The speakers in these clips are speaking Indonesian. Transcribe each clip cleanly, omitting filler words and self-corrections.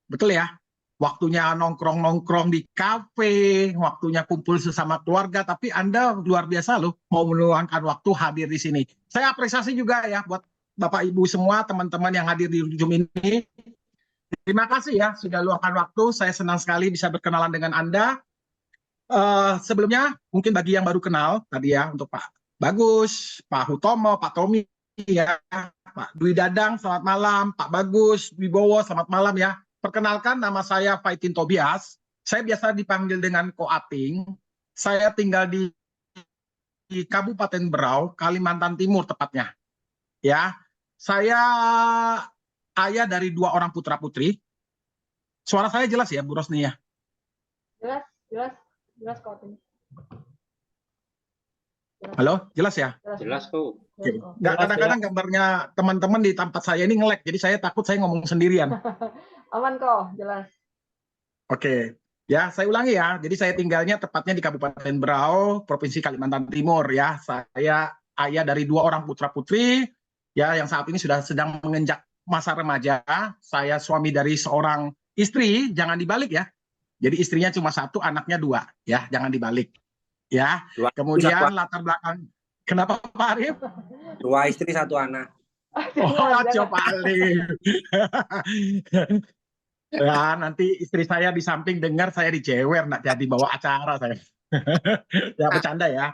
Betul ya? Waktunya nongkrong-nongkrong di kafe, waktunya kumpul sesama keluarga, tapi Anda luar biasa loh, mau meluangkan waktu hadir di sini. Saya apresiasi juga ya buat Bapak Ibu semua, teman-teman yang hadir di Zoom ini. Terima kasih ya sudah luangkan waktu, saya senang sekali bisa berkenalan dengan Anda. Sebelumnya, mungkin bagi yang baru kenal, tadi ya, untuk Pak Bagus, Pak Hutomo, Pak Tommy, ya, Pak Dwi Dadang, selamat malam, Pak Bagus, Wibowo, selamat malam ya. Perkenalkan, nama saya Faitin Tobias. Saya biasa dipanggil dengan Ko Ating. Saya tinggal di Kabupaten Berau, Kalimantan Timur tepatnya. Ya, saya ayah dari 2 orang putra-putri. Suara saya jelas ya, Bu Rosni ya? Jelas, jelas, jelas kok. Halo, jelas ya? Jelas kok. Nggak, kadang-kadang gambarnya teman-teman di tempat saya ini nge-lag, jadi saya takut saya ngomong sendirian. Aman kok, jelas. Oke, ya saya ulangi ya. Jadi saya tinggalnya tepatnya di Kabupaten Berau, Provinsi Kalimantan Timur ya. Saya ayah dari 2 orang putra-putri, ya, yang saat ini sudah sedang menginjak masa remaja. Saya suami dari seorang istri, jangan dibalik ya. Jadi istrinya cuma 1, anaknya 2, ya, jangan dibalik. Ya, kemudian latar belakang. Kenapa Pak Arif? 2 istri 1 anak. Oh, Pak Arif. Ya, nanti istri saya di samping dengar saya dijewer, nggak jadi bawa acara saya. Ya, bercanda ya.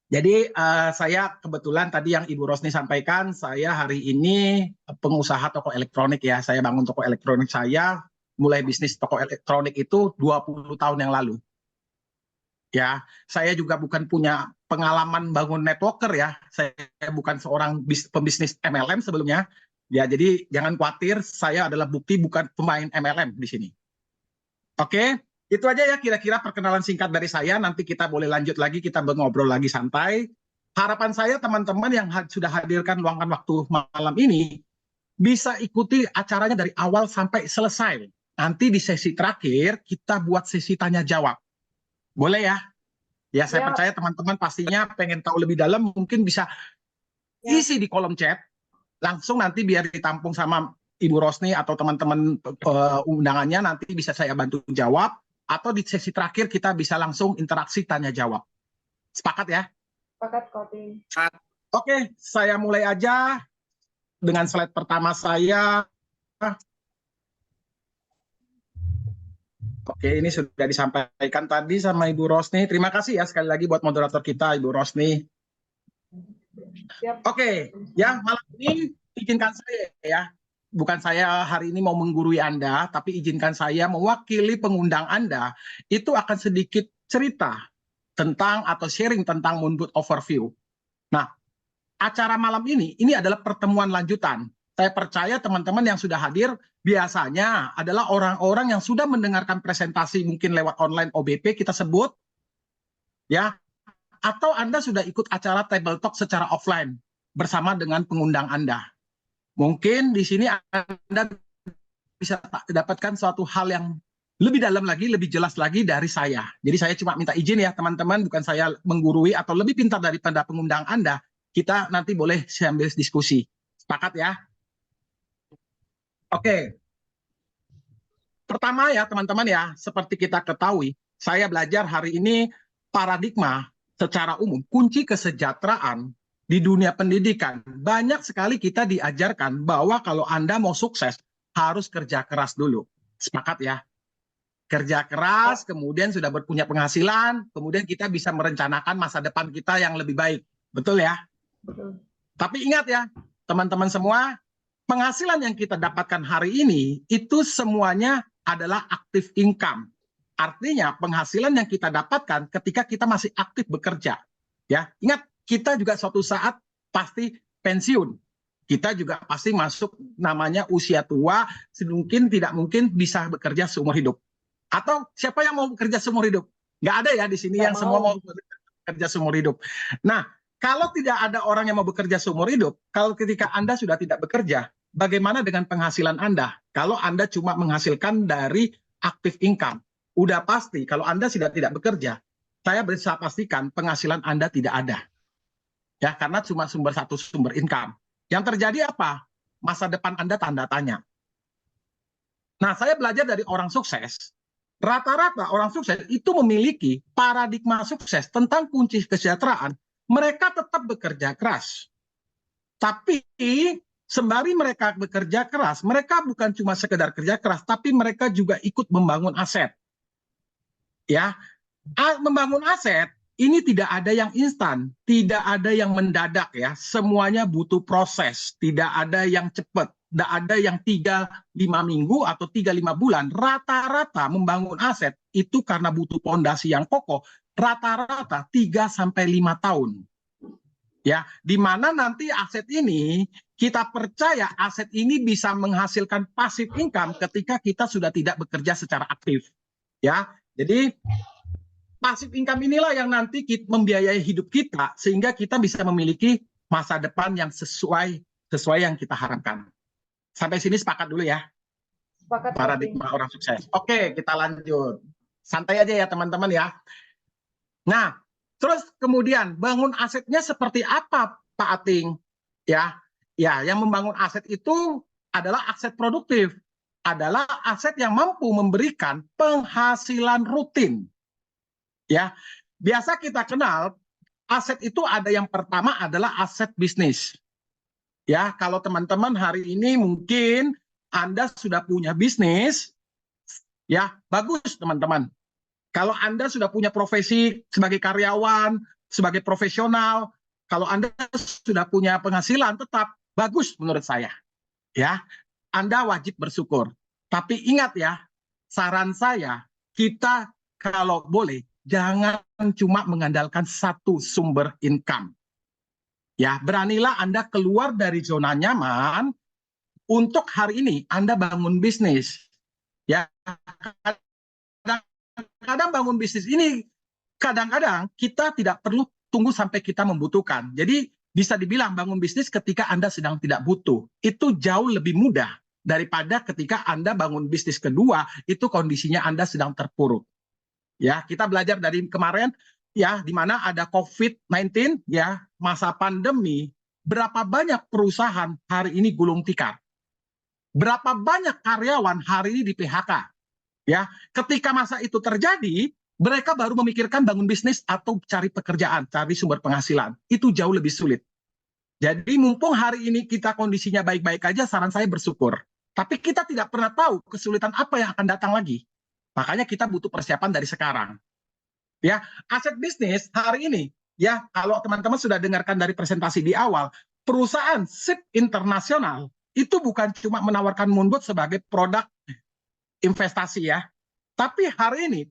Jadi saya kebetulan tadi yang Ibu Rosni sampaikan, saya hari ini pengusaha toko elektronik ya. Saya bangun toko elektronik saya, mulai bisnis toko elektronik itu 20 tahun yang lalu. Ya, saya juga bukan punya pengalaman bangun networker ya. Saya bukan seorang pembisnis MLM sebelumnya. Ya, jadi jangan khawatir, saya adalah bukti bukan pemain MLM di sini. Oke, itu aja ya kira-kira perkenalan singkat dari saya. Nanti kita boleh lanjut lagi, kita ngobrol lagi santai. Harapan saya teman-teman yang sudah hadirkan luangkan waktu malam ini bisa ikuti acaranya dari awal sampai selesai. Nanti di sesi terakhir kita buat sesi tanya jawab. Boleh ya? Ya, saya percaya teman-teman pastinya pengen tahu lebih dalam, mungkin bisa isi di kolom chat. Langsung nanti biar ditampung sama Ibu Rosni atau teman-teman undangannya, nanti bisa saya bantu jawab. Atau di sesi terakhir kita bisa langsung interaksi tanya jawab. Sepakat ya? Sepakat, Koting. Oke, saya mulai aja dengan slide pertama saya. Oke, ini sudah disampaikan tadi sama Ibu Rosni. Terima kasih ya sekali lagi buat moderator kita, Ibu Rosni. Oke, ya malam ini izinkan saya ya. Bukan saya hari ini mau menggurui Anda, tapi izinkan saya mewakili pengundang Anda. Itu akan sedikit cerita tentang atau sharing tentang Moonboot Overview. Nah, acara malam ini adalah pertemuan lanjutan. Saya percaya teman-teman yang sudah hadir biasanya adalah orang-orang yang sudah mendengarkan presentasi mungkin lewat online OBP kita sebut, ya, atau Anda sudah ikut acara table talk secara offline bersama dengan pengundang Anda. Mungkin di sini Anda bisa dapatkan suatu hal yang lebih dalam lagi, lebih jelas lagi dari saya. Jadi saya cuma minta izin ya teman-teman, bukan saya menggurui atau lebih pintar daripada pengundang Anda. Kita nanti boleh sambil diskusi. Sepakat ya? Oke. Pertama ya teman-teman ya, seperti kita ketahui, saya belajar hari ini paradigma secara umum, kunci kesejahteraan di dunia pendidikan. Banyak sekali kita diajarkan bahwa kalau Anda mau sukses, harus kerja keras dulu. Sepakat ya? Kerja keras, kemudian sudah punya penghasilan, kemudian kita bisa merencanakan masa depan kita yang lebih baik. Betul ya? Betul. Tapi ingat ya, teman-teman semua, penghasilan yang kita dapatkan hari ini itu semuanya adalah active income. Artinya penghasilan yang kita dapatkan ketika kita masih aktif bekerja. Ya, ingat kita juga suatu saat pasti pensiun. Kita juga pasti masuk namanya usia tua, mungkin tidak mungkin bisa bekerja seumur hidup. Atau siapa yang mau bekerja seumur hidup? Nggak ada ya di sini yang semua mau bekerja seumur hidup. Nah, kalau tidak ada orang yang mau bekerja seumur hidup, kalau ketika Anda sudah tidak bekerja, bagaimana dengan penghasilan Anda? Kalau Anda cuma menghasilkan dari active income, udah pasti kalau Anda sudah tidak bekerja, saya bisa pastikan penghasilan Anda tidak ada. Ya, karena cuma sumber income. Yang terjadi apa? Masa depan Anda tanda tanya. Nah, saya belajar dari orang sukses. Rata-rata orang sukses itu memiliki paradigma sukses tentang kunci kesejahteraan. Mereka tetap bekerja keras. Tapi sembari mereka bekerja keras, mereka bukan cuma sekedar kerja keras, tapi mereka juga ikut membangun aset. Ya, membangun aset ini tidak ada yang instan, tidak ada yang mendadak ya. Semuanya butuh proses, tidak ada yang cepat. Tidak ada yang 3-5 minggu atau 3-5 bulan. Rata-rata membangun aset itu karena butuh fondasi yang kokoh. Rata-rata 3-5 tahun. Ya, di mana nanti aset ini kita percaya aset ini bisa menghasilkan passive income ketika kita sudah tidak bekerja secara aktif. Ya, jadi passive income inilah yang nanti membiayai hidup kita sehingga kita bisa memiliki masa depan yang sesuai yang kita harapkan. Sampai sini sepakat dulu ya. Sepakat. Paradigma orang sukses. Oke, kita lanjut. Santai aja ya teman-teman ya. Nah, terus kemudian bangun asetnya seperti apa Pak Ating? Ya, yang membangun aset itu adalah aset produktif. Adalah aset yang mampu memberikan penghasilan rutin. Ya, biasa kita kenal aset itu ada yang pertama adalah aset bisnis. Ya, kalau teman-teman hari ini mungkin Anda sudah punya bisnis, ya bagus teman-teman. Kalau Anda sudah punya profesi sebagai karyawan, sebagai profesional, kalau Anda sudah punya penghasilan tetap bagus menurut saya. Ya, Anda wajib bersyukur. Tapi ingat ya, saran saya, kita kalau boleh jangan cuma mengandalkan satu sumber income. Ya, beranilah Anda keluar dari zona nyaman untuk hari ini Anda bangun bisnis. Ya, kadang-kadang bangun bisnis ini kadang-kadang kita tidak perlu tunggu sampai kita membutuhkan. Jadi bisa dibilang bangun bisnis ketika Anda sedang tidak butuh. Itu jauh lebih mudah daripada ketika Anda bangun bisnis kedua, itu kondisinya Anda sedang terpuruk. Ya, kita belajar dari kemarin ya, di mana ada COVID-19 ya, masa pandemi, berapa banyak perusahaan hari ini gulung tikar. Berapa banyak karyawan hari ini di PHK. Ya, ketika masa itu terjadi, mereka baru memikirkan bangun bisnis atau cari pekerjaan, cari sumber penghasilan. Itu jauh lebih sulit. Jadi mumpung hari ini kita kondisinya baik-baik aja, saran saya bersyukur. Tapi kita tidak pernah tahu kesulitan apa yang akan datang lagi. Makanya kita butuh persiapan dari sekarang. Ya, aset bisnis hari ini, ya kalau teman-teman sudah dengarkan dari presentasi di awal, perusahaan SIP internasional itu bukan cuma menawarkan Moonboot sebagai produk investasi ya, tapi hari ini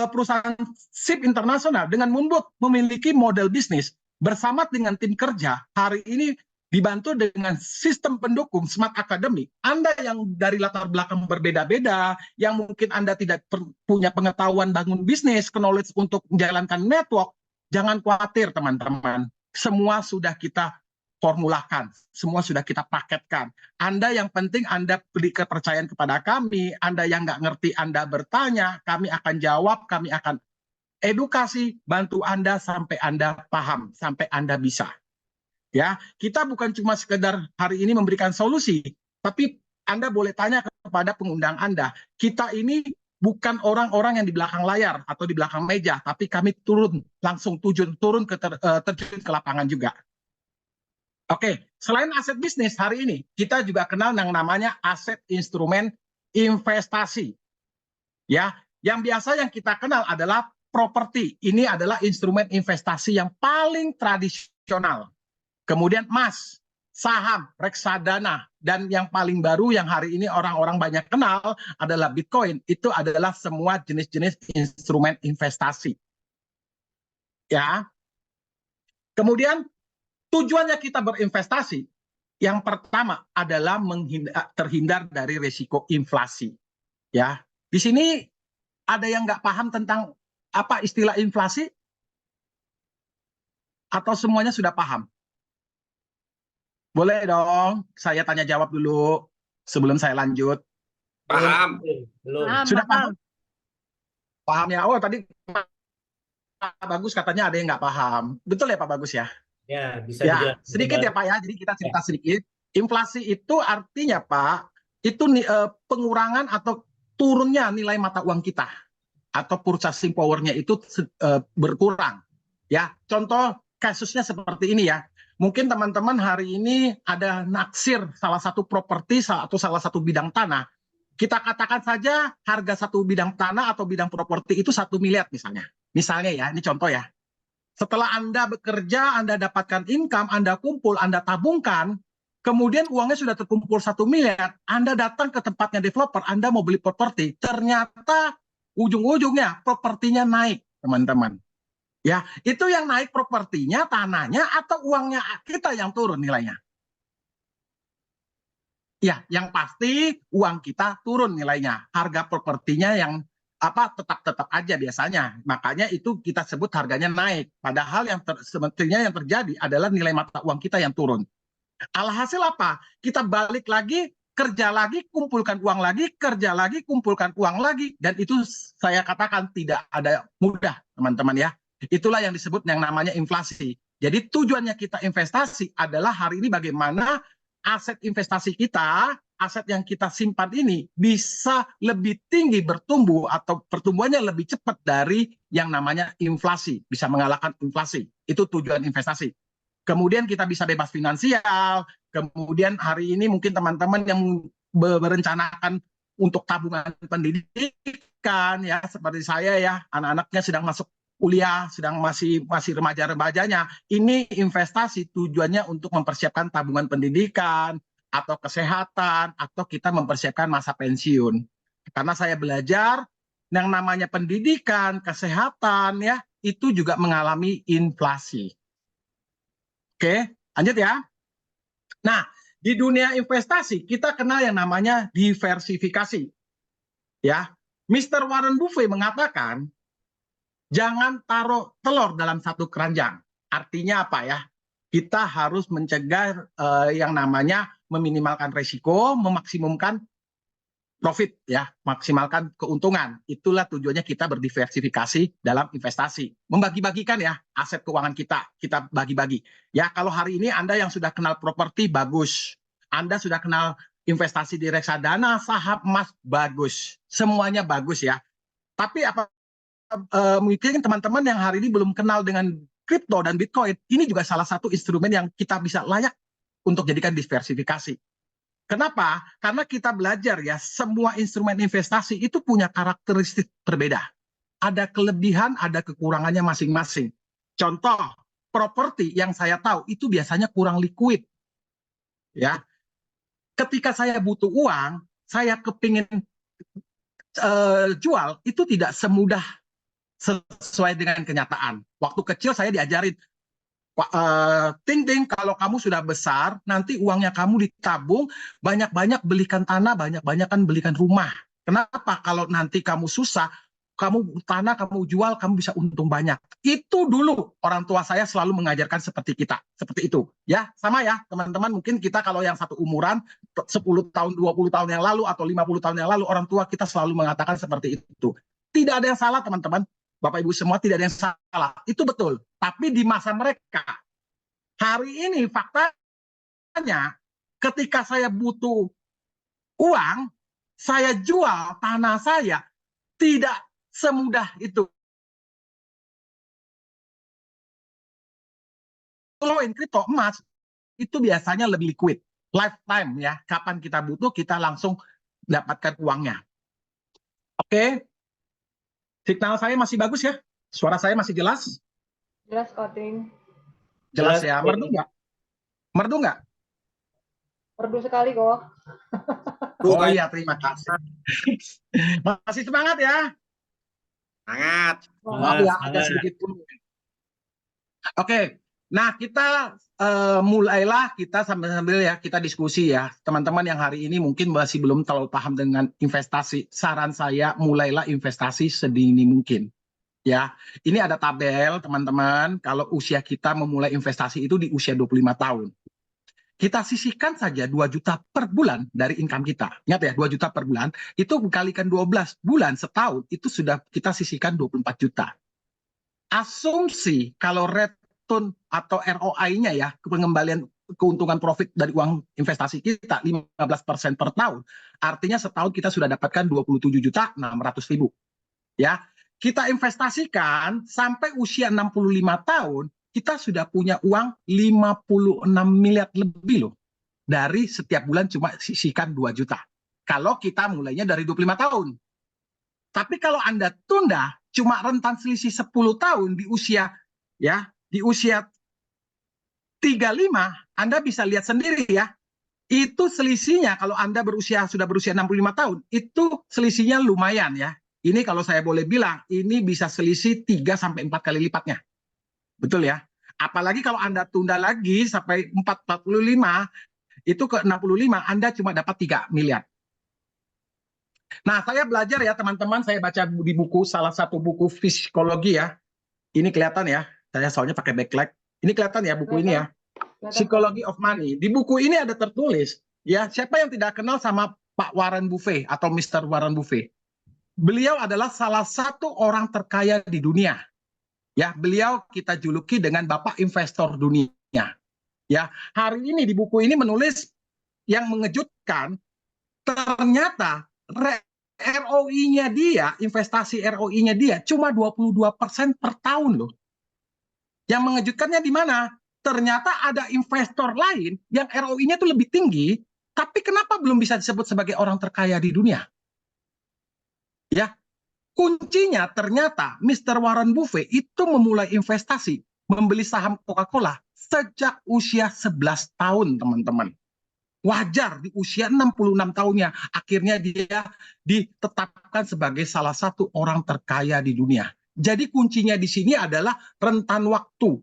perusahaan SIP internasional dengan Moonboot memiliki model bisnis bersama dengan tim kerja hari ini dibantu dengan sistem pendukung Smart Academy. Anda yang dari latar belakang berbeda-beda, yang mungkin Anda tidak punya pengetahuan bangun bisnis, knowledge untuk menjalankan network, jangan khawatir teman-teman. Semua sudah kita formulakan, semua sudah kita paketkan. Anda yang penting Anda beri kepercayaan kepada kami, Anda yang nggak ngerti Anda bertanya, kami akan jawab, kami akan edukasi, bantu Anda sampai Anda paham, sampai Anda bisa. Ya, kita bukan cuma sekedar hari ini memberikan solusi, tapi Anda boleh tanya kepada pengundang Anda. Kita ini bukan orang-orang yang di belakang layar atau di belakang meja, tapi kami langsung turun terjun ke lapangan juga. Oke, selain aset bisnis hari ini, kita juga kenal yang namanya aset instrumen investasi. Ya, yang biasa yang kita kenal adalah properti. Ini adalah instrumen investasi yang paling tradisional. Kemudian emas, saham, reksadana, dan yang paling baru yang hari ini orang-orang banyak kenal adalah Bitcoin. Itu adalah semua jenis-jenis instrumen investasi. Ya. Kemudian tujuannya kita berinvestasi, yang pertama adalah terhindar dari risiko inflasi. Ya. Di sini ada yang nggak paham tentang apa istilah inflasi? Atau semuanya sudah paham? Boleh dong, saya tanya jawab dulu sebelum saya lanjut. Paham? Belum. Sudah paham? Paham ya? Oh tadi Pak Bagus katanya ada yang nggak paham. Betul ya Pak Bagus ya? Ya, bisa Ya, dijelaskan sedikit kembali. ya Pak ya, jadi kita cerita sedikit. Inflasi itu artinya Pak, itu pengurangan atau turunnya nilai mata uang kita atau purchasing power-nya itu berkurang. Ya, contoh kasusnya seperti ini ya. Mungkin teman-teman hari ini ada naksir salah satu properti atau salah satu bidang tanah. Kita katakan saja harga satu bidang tanah atau bidang properti itu 1 miliar misalnya. Misalnya ya, ini contoh ya. Setelah Anda bekerja, Anda dapatkan income, Anda kumpul, Anda tabungkan, kemudian uangnya sudah terkumpul 1 miliar, Anda datang ke tempatnya developer, Anda mau beli properti, ternyata ujung-ujungnya propertinya naik, teman-teman. Ya, itu yang naik propertinya, tanahnya, atau uangnya kita yang turun nilainya. Ya, yang pasti uang kita turun nilainya. Harga propertinya yang tetap aja biasanya. Makanya itu kita sebut harganya naik. Padahal yang sebetulnya yang terjadi adalah nilai mata uang kita yang turun. Alhasil apa? Kita balik lagi, kerja lagi, kumpulkan uang lagi, kerja lagi, kumpulkan uang lagi. Dan itu saya katakan tidak ada mudah, teman-teman ya. Itulah yang disebut yang namanya inflasi. Jadi tujuannya kita investasi adalah hari ini bagaimana aset investasi kita, aset yang kita simpan ini bisa lebih tinggi bertumbuh atau pertumbuhannya lebih cepat dari yang namanya inflasi, bisa mengalahkan inflasi. Itu tujuan investasi. Kemudian kita bisa bebas finansial, kemudian hari ini mungkin teman-teman yang berencanakan untuk tabungan pendidikan ya seperti saya ya, anak-anaknya sedang masuk kuliah, sedang masih remaja-remajanya, ini investasi tujuannya untuk mempersiapkan tabungan pendidikan atau kesehatan atau kita mempersiapkan masa pensiun. Karena saya belajar yang namanya pendidikan, kesehatan ya, itu juga mengalami inflasi. Oke, lanjut ya. Nah, di dunia investasi kita kenal yang namanya diversifikasi. Ya, Mr. Warren Buffett mengatakan jangan taruh telur dalam satu keranjang. Artinya apa ya? Kita harus mencegah yang namanya meminimalkan risiko, memaksimumkan profit ya, maksimalkan keuntungan. Itulah tujuannya kita berdiversifikasi dalam investasi. Membagi-bagikan ya aset keuangan kita bagi-bagi. Ya, kalau hari ini Anda yang sudah kenal properti bagus. Anda sudah kenal investasi di reksadana, saham emas bagus. Semuanya bagus ya. Tapi mungkin teman-teman yang hari ini belum kenal dengan kripto dan Bitcoin, ini juga salah satu instrumen yang kita bisa layak untuk jadikan diversifikasi. Kenapa? Karena kita belajar ya, semua instrumen investasi itu punya karakteristik berbeda. Ada kelebihan, ada kekurangannya masing-masing. Contoh, properti yang saya tahu itu biasanya kurang liquid. Ya, ketika saya butuh uang, saya kepingin jual, itu tidak semudah sesuai dengan kenyataan. Waktu kecil saya diajarin, Ting, kalau kamu sudah besar, nanti uangnya kamu ditabung, banyak-banyak belikan tanah, banyak-banyak belikan rumah. Kenapa? Kalau nanti kamu susah, kamu tanah, kamu jual, kamu bisa untung banyak. Itu dulu orang tua saya selalu mengajarkan seperti itu. Ya, sama ya, teman-teman, mungkin kita kalau yang satu umuran, 10 tahun, 20 tahun yang lalu, atau 50 tahun yang lalu, orang tua kita selalu mengatakan seperti itu. Tidak ada yang salah, teman-teman. Bapak Ibu semua tidak ada yang salah. Itu betul. Tapi di masa mereka, hari ini faktanya ketika saya butuh uang, saya jual tanah saya, tidak semudah itu. Kalau kripto emas, itu biasanya lebih liquid. Lifetime ya, kapan kita butuh, kita langsung dapatkan uangnya. Oke. Signal saya masih bagus ya? Suara saya masih jelas? Jelas, Koting. Jelas ya? Merdu nggak? Merdu nggak? Merdu sekali kok. Oh iya, terima kasih. Masih semangat ya? Sangat. Maaf ya, agak sedikit pun. Oke, nah kita mulailah kita sambil-sambil ya kita diskusi ya. Teman-teman yang hari ini mungkin masih belum terlalu paham dengan investasi. Saran saya mulailah investasi sedini mungkin. Ya, ini ada tabel teman-teman. Kalau usia kita memulai investasi itu di usia 25 tahun. Kita sisihkan saja 2 juta per bulan dari income kita. Ingat ya, 2 juta per bulan. Itu kalikan 12 bulan setahun, itu sudah kita sisihkan 24 juta. Asumsi kalau return atau ROI-nya ya, pengembalian keuntungan profit dari uang investasi kita 15% per tahun, artinya setahun kita sudah dapatkan 27.600.000. Ya, kita investasikan sampai usia 65 tahun, kita sudah punya uang 56 miliar lebih loh. Dari setiap bulan cuma sisihkan 2 juta. Kalau kita mulainya dari 25 tahun. Tapi kalau Anda tunda cuma rentan selisih 10 tahun di usia 35, Anda bisa lihat sendiri ya. Itu selisihnya kalau Anda sudah berusia 65 tahun, itu selisihnya lumayan ya. Ini kalau saya boleh bilang, ini bisa selisih 3 sampai 4 kali lipatnya. Betul ya? Apalagi kalau Anda tunda lagi sampai 45, itu ke 65, Anda cuma dapat 3 miliar. Nah, saya belajar ya teman-teman, saya baca di buku, salah satu buku psikologi ya. Ini kelihatan ya, saya soalnya pakai backlight. Ini kelihatan ya buku ini ya. Psychology of Money. Di buku ini ada tertulis, ya, siapa yang tidak kenal sama Pak Warren Buffett atau Mr. Warren Buffett? Beliau adalah salah satu orang terkaya di dunia. Ya, beliau kita juluki dengan Bapak Investor Dunia. Ya, hari ini di buku ini menulis yang mengejutkan, ternyata ROI-nya dia, investasi ROI-nya dia cuma 22% per tahun loh. Yang mengejutkannya di mana? Ternyata ada investor lain yang ROI-nya itu lebih tinggi, tapi kenapa belum bisa disebut sebagai orang terkaya di dunia? Ya, kuncinya ternyata Mr. Warren Buffett itu memulai investasi, membeli saham Coca-Cola sejak usia 11 tahun, teman-teman. Wajar di usia 66 tahunnya, akhirnya dia ditetapkan sebagai salah satu orang terkaya di dunia. Jadi kuncinya di sini adalah rentan waktu.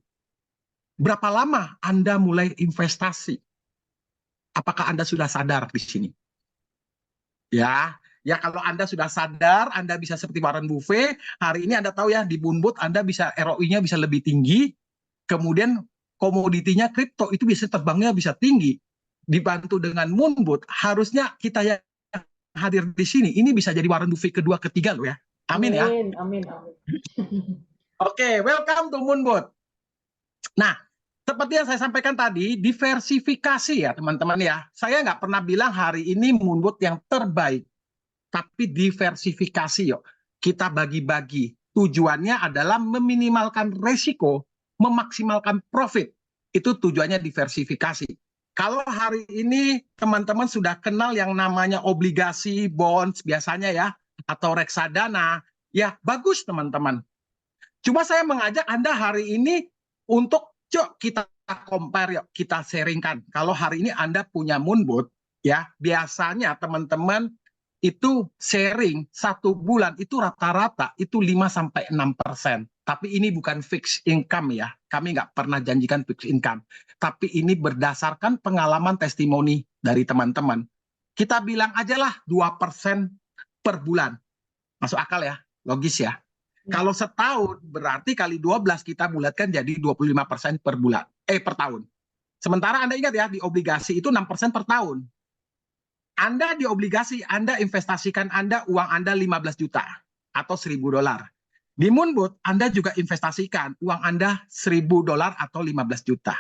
Berapa lama Anda mulai investasi? Apakah Anda sudah sadar di sini? Ya, kalau Anda sudah sadar, Anda bisa seperti Warren Buffett. Hari ini Anda tahu ya, di Moonboot Anda bisa ROI-nya bisa lebih tinggi. Kemudian komoditinya kripto itu bisa terbangnya bisa tinggi. Dibantu dengan Moonboot, harusnya kita yang hadir di sini ini bisa jadi Warren Buffett kedua, ketiga loh ya. Amin ya. Amin. Oke, welcome to Moonboot. Nah, seperti yang saya sampaikan tadi, diversifikasi ya teman-teman ya. Saya nggak pernah bilang hari ini Moonboot yang terbaik, tapi diversifikasi yuk. Kita bagi-bagi. Tujuannya adalah meminimalkan resiko, memaksimalkan profit. Itu tujuannya diversifikasi. Kalau hari ini teman-teman sudah kenal yang namanya obligasi, bonds biasanya ya, atau reksadana, ya bagus teman-teman. Cuma saya mengajak Anda hari ini untuk kita compare, yuk, kita sharingkan. Kalau hari ini Anda punya Moonboot, ya biasanya teman-teman itu sharing 1 bulan itu rata-rata itu 5-6%. Tapi ini bukan fixed income ya. Kami nggak pernah janjikan fixed income. Tapi ini berdasarkan pengalaman testimoni dari teman-teman. Kita bilang aja lah 2% per bulan. Masuk akal ya? Logis ya? Kalau setahun berarti kali 12 kita bulatkan jadi 25% per bulan. Per tahun. Sementara Anda ingat ya, di obligasi itu 6% per tahun. Anda di obligasi, Anda investasikan uang Anda 15 juta atau $1.000. Di Moonboot, Anda juga investasikan uang Anda $1.000 atau 15 juta.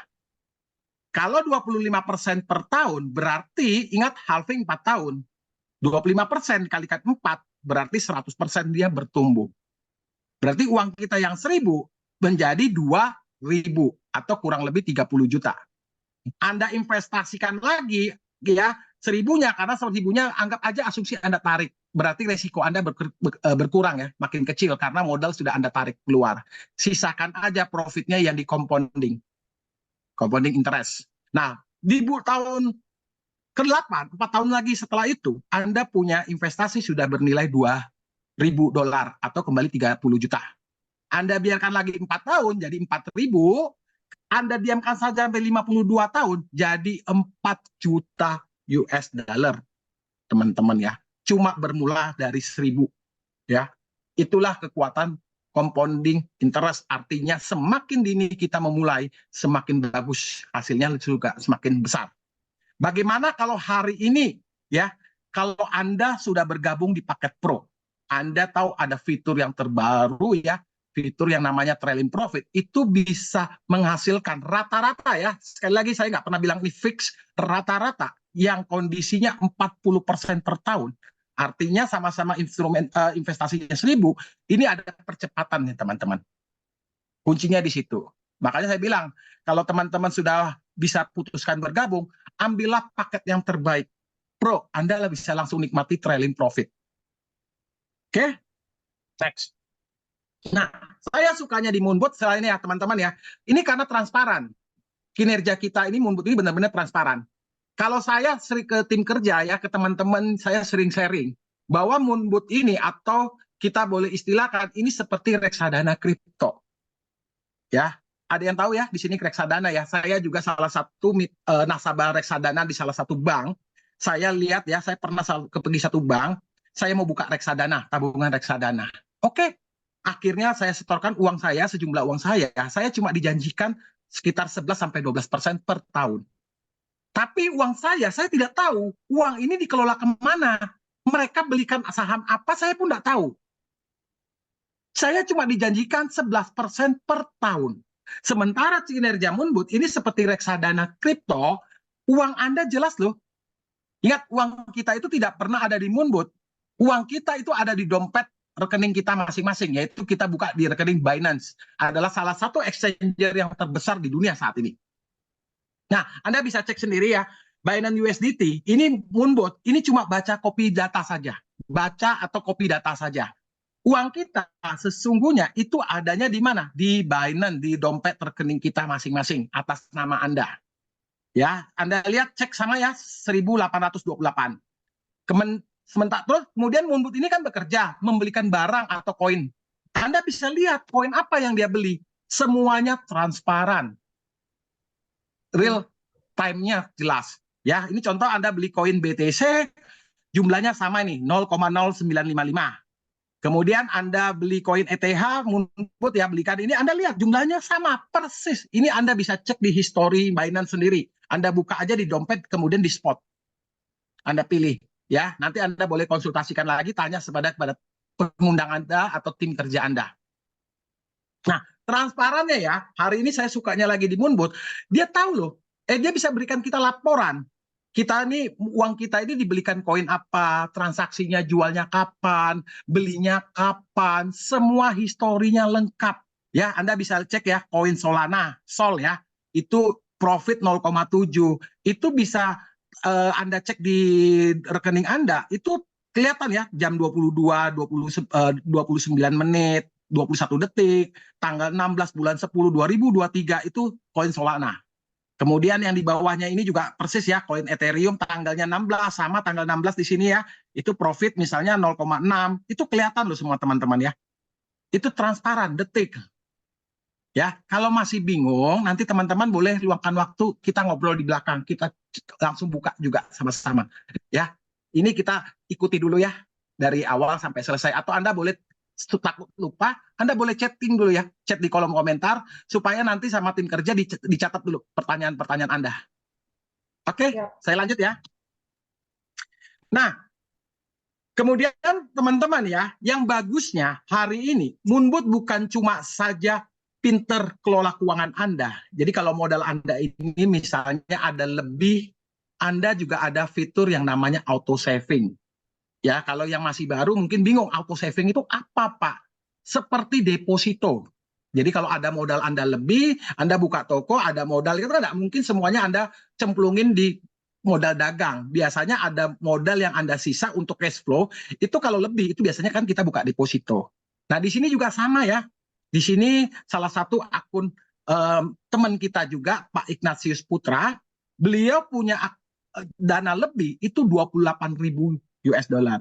Kalau 25% per tahun, berarti ingat halving 4 tahun. 25% kalikan 4, berarti 100% dia bertumbuh. Berarti uang kita yang 1.000 menjadi 2.000 atau kurang lebih 30 juta. Anda investasikan lagi ya 1.000-nya, karena 1.000-nya anggap aja asumsi Anda tarik. Berarti resiko Anda berkurang ya, makin kecil karena modal sudah Anda tarik keluar. Sisakan aja profitnya yang di compounding interest. Nah, di tahun ke-8, 4 tahun lagi setelah itu, Anda punya investasi sudah bernilai $2.000 atau kembali 30 juta. Anda biarkan lagi 4 tahun jadi 4.000, Anda diamkan saja sampai 52 tahun jadi 4 juta US dollar. Teman-teman ya, cuma bermula dari 1.000 ya. Itulah kekuatan compounding interest, artinya semakin dini kita memulai, semakin bagus hasilnya juga semakin besar. Bagaimana kalau hari ini ya, kalau Anda sudah bergabung di paket Pro, Anda tahu ada fitur yang terbaru ya, fitur yang namanya trailing profit, itu bisa menghasilkan rata-rata ya, sekali lagi saya nggak pernah bilang ini fix, rata-rata yang kondisinya 40% per tahun. Artinya sama-sama instrumen investasinya 1000, ini ada percepatan nih teman-teman. Kuncinya di situ. Makanya saya bilang, kalau teman-teman sudah bisa putuskan bergabung, ambillah paket yang terbaik. Pro, Anda bisa langsung nikmati trailing profit. Oke? Next. Nah, saya sukanya di Moonbot selain ya teman-teman ya, ini karena transparan. Kinerja kita ini Moonbot ini benar-benar transparan. Kalau saya sering ke tim kerja ya, ke teman-teman saya sering sharing bahwa Moonbot ini atau kita boleh istilahkan ini seperti reksadana kripto. Ya, ada yang tahu ya di sini reksadana ya. Saya juga salah satu nasabah reksadana di salah satu bank. Saya lihat ya, saya pernah pergi satu bank, saya mau buka reksadana, tabungan reksadana. Oke, akhirnya saya setorkan uang saya, sejumlah uang saya cuma dijanjikan sekitar 11-12% per tahun. Tapi uang saya tidak tahu uang ini dikelola kemana. Mereka belikan saham apa, saya pun tidak tahu. Saya cuma dijanjikan 11% per tahun. Sementara kinerja Moonbot ini seperti reksadana kripto, uang Anda jelas loh. Ingat, uang kita itu tidak pernah ada di Moonbot. Uang kita itu ada di dompet rekening kita masing-masing, yaitu kita buka di rekening Binance. Adalah salah satu exchanger yang terbesar di dunia saat ini. Nah, Anda bisa cek sendiri ya, Binance USDT, ini Moonbot, ini cuma baca copy data saja. Baca atau copy data saja. Uang kita sesungguhnya itu adanya di mana? Di Binance, di dompet rekening kita masing-masing atas nama Anda. Ya, Anda lihat cek sama ya 1828. Sementara terus kemudian Moonbot ini kan bekerja membelikan barang atau koin. Anda bisa lihat koin apa yang dia beli. Semuanya transparan. Real time-nya jelas. Ya, ini contoh Anda beli koin BTC, jumlahnya sama nih 0,0955. Kemudian Anda beli koin ETH, Moonbot ya belikan ini, Anda lihat jumlahnya sama, persis. Ini Anda bisa cek di history Binance sendiri. Anda buka aja di dompet, kemudian di spot. Anda pilih. Ya, nanti Anda boleh konsultasikan lagi, tanya kepada pengundang Anda atau tim kerja Anda. Nah, transparannya ya, hari ini saya sukanya lagi di Moonbot, dia tahu loh, dia bisa berikan kita laporan. Kita ini uang kita ini dibelikan koin apa, transaksinya jualnya kapan, belinya kapan, semua historinya lengkap. Ya, Anda bisa cek ya koin Solana, Sol ya, itu profit 0,7. Itu bisa Anda cek di rekening Anda, itu kelihatan ya jam 22, 29 menit, 21 detik, tanggal 16 bulan 10 2023 itu koin Solana. Kemudian yang di bawahnya ini juga persis ya, koin Ethereum tanggalnya 16 sama tanggal 16 di sini ya. Itu profit misalnya 0,6. Itu kelihatan loh semua teman-teman ya. Itu transparan, detik. Ya, kalau masih bingung, nanti teman-teman boleh luangkan waktu kita ngobrol di belakang. Kita langsung buka juga sama-sama. Ya, ini kita ikuti dulu ya dari awal sampai selesai. Atau Anda boleh takut lupa, Anda boleh chatting dulu ya, chat di kolom komentar supaya nanti sama tim kerja dicatat dulu pertanyaan-pertanyaan Anda. Oke, Ya. saya lanjut ya. Nah, kemudian teman-teman ya, yang bagusnya hari ini Moonbot bukan cuma saja pinter kelola keuangan Anda. Jadi kalau modal Anda ini misalnya ada lebih, Anda juga ada fitur yang namanya auto saving. Ya, kalau yang masih baru mungkin bingung auto saving itu apa, Pak? Seperti deposito. Jadi kalau ada modal Anda lebih, Anda buka toko, ada modal, itu kan tidak mungkin semuanya Anda cemplungin di modal dagang. Biasanya ada modal yang Anda sisa untuk cash flow, itu kalau lebih, itu biasanya kan kita buka deposito. Nah, di sini juga sama ya. Di sini salah satu akun teman kita juga, Pak Ignatius Putra, beliau punya dana lebih, itu 28.000 US dollar.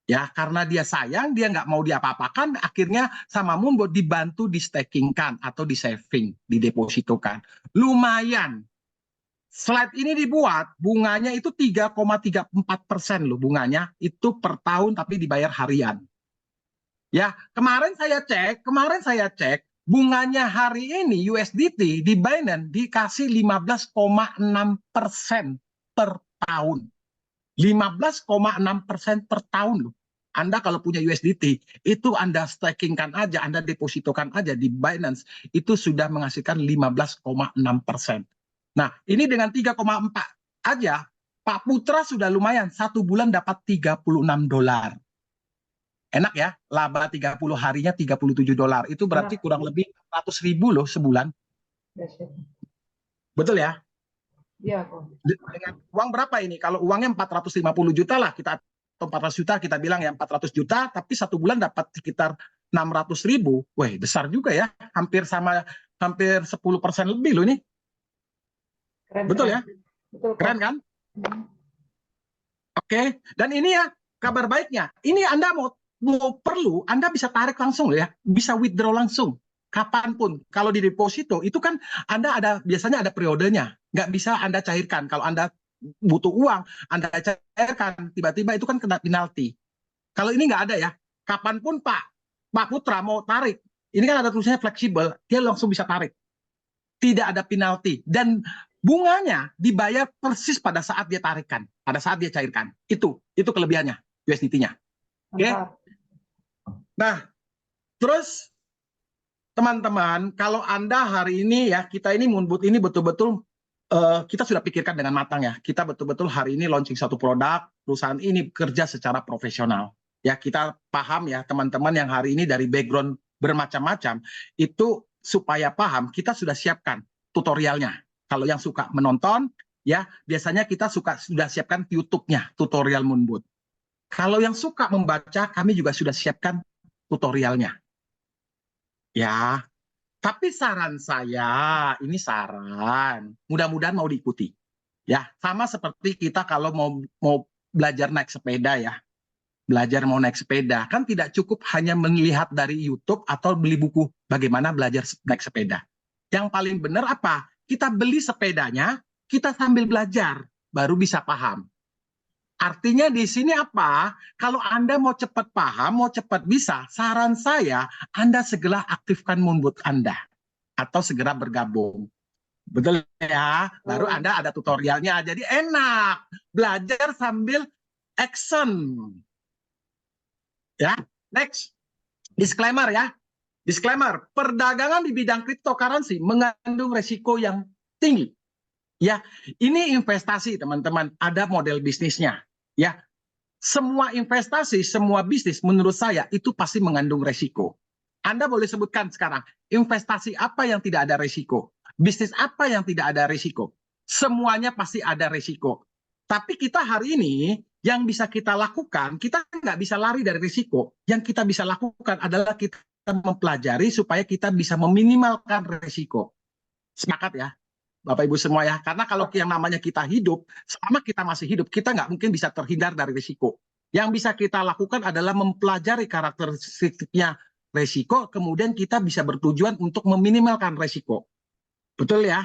Ya, karena dia sayang, dia nggak mau diapa-apakan, akhirnya sama Moonbot dibantu di stakingkan atau di saving, didepositokan. Lumayan. Slide ini dibuat, bunganya itu 3,34% loh bunganya, itu per tahun tapi dibayar harian. Ya, kemarin saya cek, bunganya hari ini USDT di Binance dikasih 15,6% per tahun. 15,6% per tahun loh. Anda kalau punya USDT, itu Anda stakingkan aja, Anda depositokan aja di Binance, itu sudah menghasilkan 15,6%. Nah, ini dengan 3,4 aja, Pak Putra sudah lumayan, 1 bulan dapat $36. Enak ya, laba 30 harinya $37. Itu berarti kurang lebih 100.000 loh sebulan. Dahsyat. Betul ya? Iya kok. Dengan uang berapa ini? Kalau uangnya 450 juta lah, kita atau 400 juta, kita bilang ya 400 juta, tapi 1 bulan dapat sekitar 600.000. Wah, besar juga ya. Hampir 10% lebih loh ini. Keren. Betul ya? Betul kok. Keren kan? Hmm. Oke. Dan ini ya, kabar baiknya. Ini Anda mau perlu, Anda bisa tarik langsung loh ya. Bisa withdraw langsung. Kapanpun. Kalau di deposito, itu kan Anda biasanya ada periodenya. Nggak bisa Anda cairkan. Kalau Anda butuh uang, Anda cairkan, tiba-tiba itu kan kena penalti. Kalau ini nggak ada ya, kapanpun Pak Putra mau tarik, ini kan ada tulisannya fleksibel, dia langsung bisa tarik. Tidak ada penalti. Dan bunganya dibayar persis pada saat dia tarikan, pada saat dia cairkan. Itu kelebihannya, USDT-nya. Oke? Mantap. Nah, terus teman-teman, kalau Anda hari ini ya, kita ini Moonboot ini betul-betul kita sudah pikirkan dengan matang ya. Kita betul-betul hari ini launching satu produk, perusahaan ini bekerja secara profesional. Ya, kita paham ya teman-teman yang hari ini dari background bermacam-macam, itu supaya paham, kita sudah siapkan tutorialnya. Kalau yang suka menonton, ya biasanya kita sudah siapkan YouTube-nya, tutorial Moonboot. Kalau yang suka membaca, kami juga sudah siapkan tutorialnya. Ya, tapi saran saya, ini saran, mudah-mudahan mau diikuti. Ya, sama seperti kita kalau mau belajar naik sepeda ya. Belajar mau naik sepeda, kan tidak cukup hanya melihat dari YouTube atau beli buku bagaimana belajar naik sepeda. Yang paling benar apa? Kita beli sepedanya, kita sambil belajar, baru bisa paham. Artinya di sini apa? Kalau Anda mau cepat paham, mau cepat bisa, saran saya Anda segera aktifkan Moonboot Anda atau segera bergabung. Betul ya? Baru Anda ada tutorialnya, jadi enak. Belajar sambil action. Ya, next. Disclaimer ya. Disclaimer, perdagangan di bidang cryptocurrency mengandung resiko yang tinggi. Ya, ini investasi teman-teman, ada model bisnisnya. Ya, semua investasi, semua bisnis menurut saya itu pasti mengandung resiko. Anda boleh sebutkan sekarang, investasi apa yang tidak ada resiko? Bisnis apa yang tidak ada resiko? Semuanya pasti ada resiko. Tapi kita hari ini, yang bisa kita lakukan, kita nggak bisa lari dari risiko. Yang kita bisa lakukan adalah kita mempelajari supaya kita bisa meminimalkan risiko. Sepakat ya, Bapak Ibu semua ya. Karena kalau yang namanya kita hidup, selama kita masih hidup, kita nggak mungkin bisa terhindar dari risiko. Yang bisa kita lakukan adalah mempelajari karakteristiknya risiko, kemudian kita bisa bertujuan untuk meminimalkan risiko. Betul ya?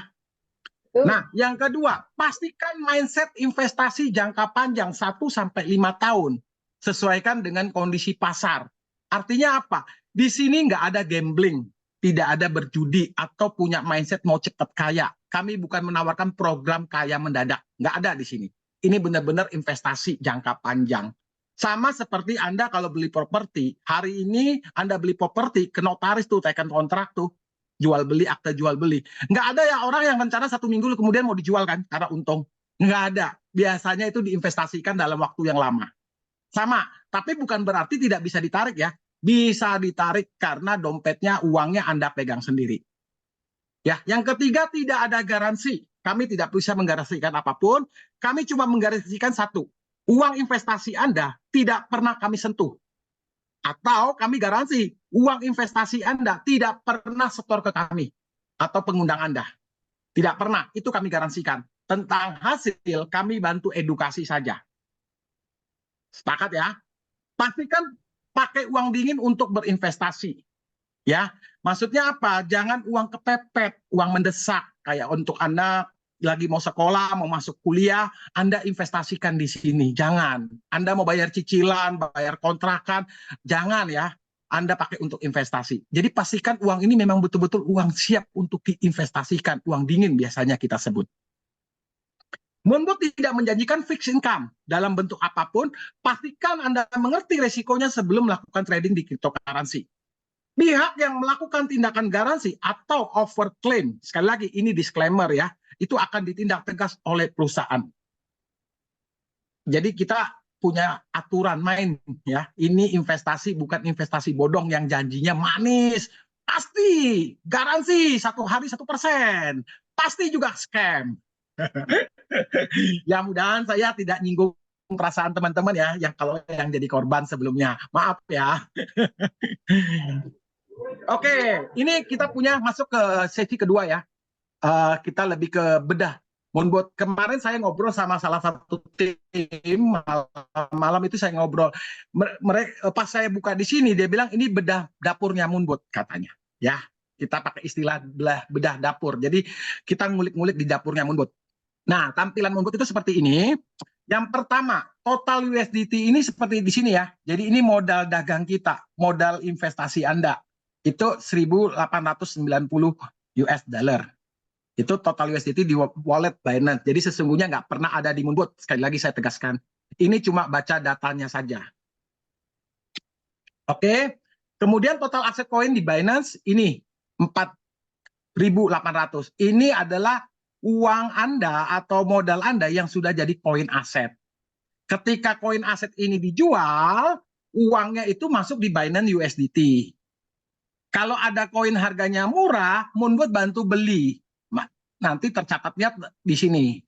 Nah, yang kedua, pastikan mindset investasi jangka panjang 1-5 tahun. Sesuaikan dengan kondisi pasar. Artinya apa? Di sini nggak ada gambling, tidak ada berjudi, atau punya mindset mau cepat kaya. Kami bukan menawarkan program kaya mendadak. Nggak ada di sini. Ini benar-benar investasi jangka panjang. Sama seperti Anda kalau beli properti, hari ini Anda beli properti, ke notaris tuh, tekan kontrak tuh, jual beli, akta jual beli. Nggak ada ya orang yang rencana 1 minggu kemudian mau dijual kan karena untung. Nggak ada. Biasanya itu diinvestasikan dalam waktu yang lama. Sama, tapi bukan berarti tidak bisa ditarik ya. Bisa ditarik karena dompetnya, uangnya Anda pegang sendiri. Ya, yang ketiga, tidak ada garansi. Kami tidak bisa menggaransikan apapun. Kami cuma menggaransikan satu. Uang investasi Anda tidak pernah kami sentuh. Atau kami garansi uang investasi Anda tidak pernah setor ke kami atau pengundang Anda. Tidak pernah, itu kami garansikan. Tentang hasil, kami bantu edukasi saja. Sepakat ya? Pastikan pakai uang dingin untuk berinvestasi. Ya, maksudnya apa? Jangan uang kepepet, uang mendesak. Kayak untuk Anda lagi mau sekolah, mau masuk kuliah, Anda investasikan di sini. Jangan. Anda mau bayar cicilan, bayar kontrakan, jangan ya. Anda pakai untuk investasi. Jadi pastikan uang ini memang betul-betul uang siap untuk diinvestasikan. Uang dingin biasanya kita sebut. Moonbot tidak menjanjikan fixed income dalam bentuk apapun. Pastikan Anda mengerti resikonya sebelum melakukan trading di cryptocurrency. Pihak yang melakukan tindakan garansi atau overclaim, sekali lagi ini disclaimer ya, itu akan ditindak tegas oleh perusahaan. Jadi kita punya aturan main ya. Ini investasi bukan investasi bodong yang janjinya manis. Pasti garansi 1 hari 1%. Pasti juga scam. Ya mudahan saya tidak nyinggung perasaan teman-teman ya, yang kalau yang jadi korban sebelumnya. Maaf ya. Oke, ini kita punya masuk ke sesi kedua ya. Kita lebih ke bedah Moonbot. Kemarin saya ngobrol sama salah satu tim, malam itu saya ngobrol. Mereka pas saya buka di sini dia bilang ini bedah dapurnya Moonbot katanya. Ya, kita pakai istilah bedah dapur. Jadi kita ngulik-ngulik di dapurnya Moonbot. Nah, tampilan Moonbot itu seperti ini. Yang pertama, total USDT ini seperti di sini ya. Jadi ini modal dagang kita, modal investasi Anda. Itu 1.890 US dollar. Itu total USDT di wallet Binance. Jadi sesungguhnya nggak pernah ada di Moonbot. Sekali lagi saya tegaskan. Ini cuma baca datanya saja. Oke. Kemudian total aset koin di Binance ini 4.800. Ini adalah uang Anda atau modal Anda yang sudah jadi koin aset. Ketika koin aset ini dijual, uangnya itu masuk di Binance USDT. Kalau ada koin harganya murah, Moonbot bantu beli. Nanti tercatatnya di sini.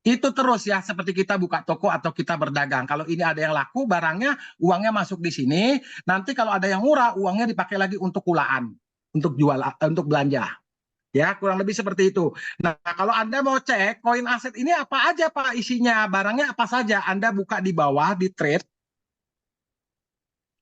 Itu terus ya, seperti kita buka toko atau kita berdagang. Kalau ini ada yang laku, barangnya, uangnya masuk di sini. Nanti kalau ada yang murah, uangnya dipakai lagi untuk kulaan, untuk jual, untuk belanja. Ya, kurang lebih seperti itu. Nah, kalau Anda mau cek koin aset ini apa aja Pak isinya, barangnya apa saja, Anda buka di bawah di trade.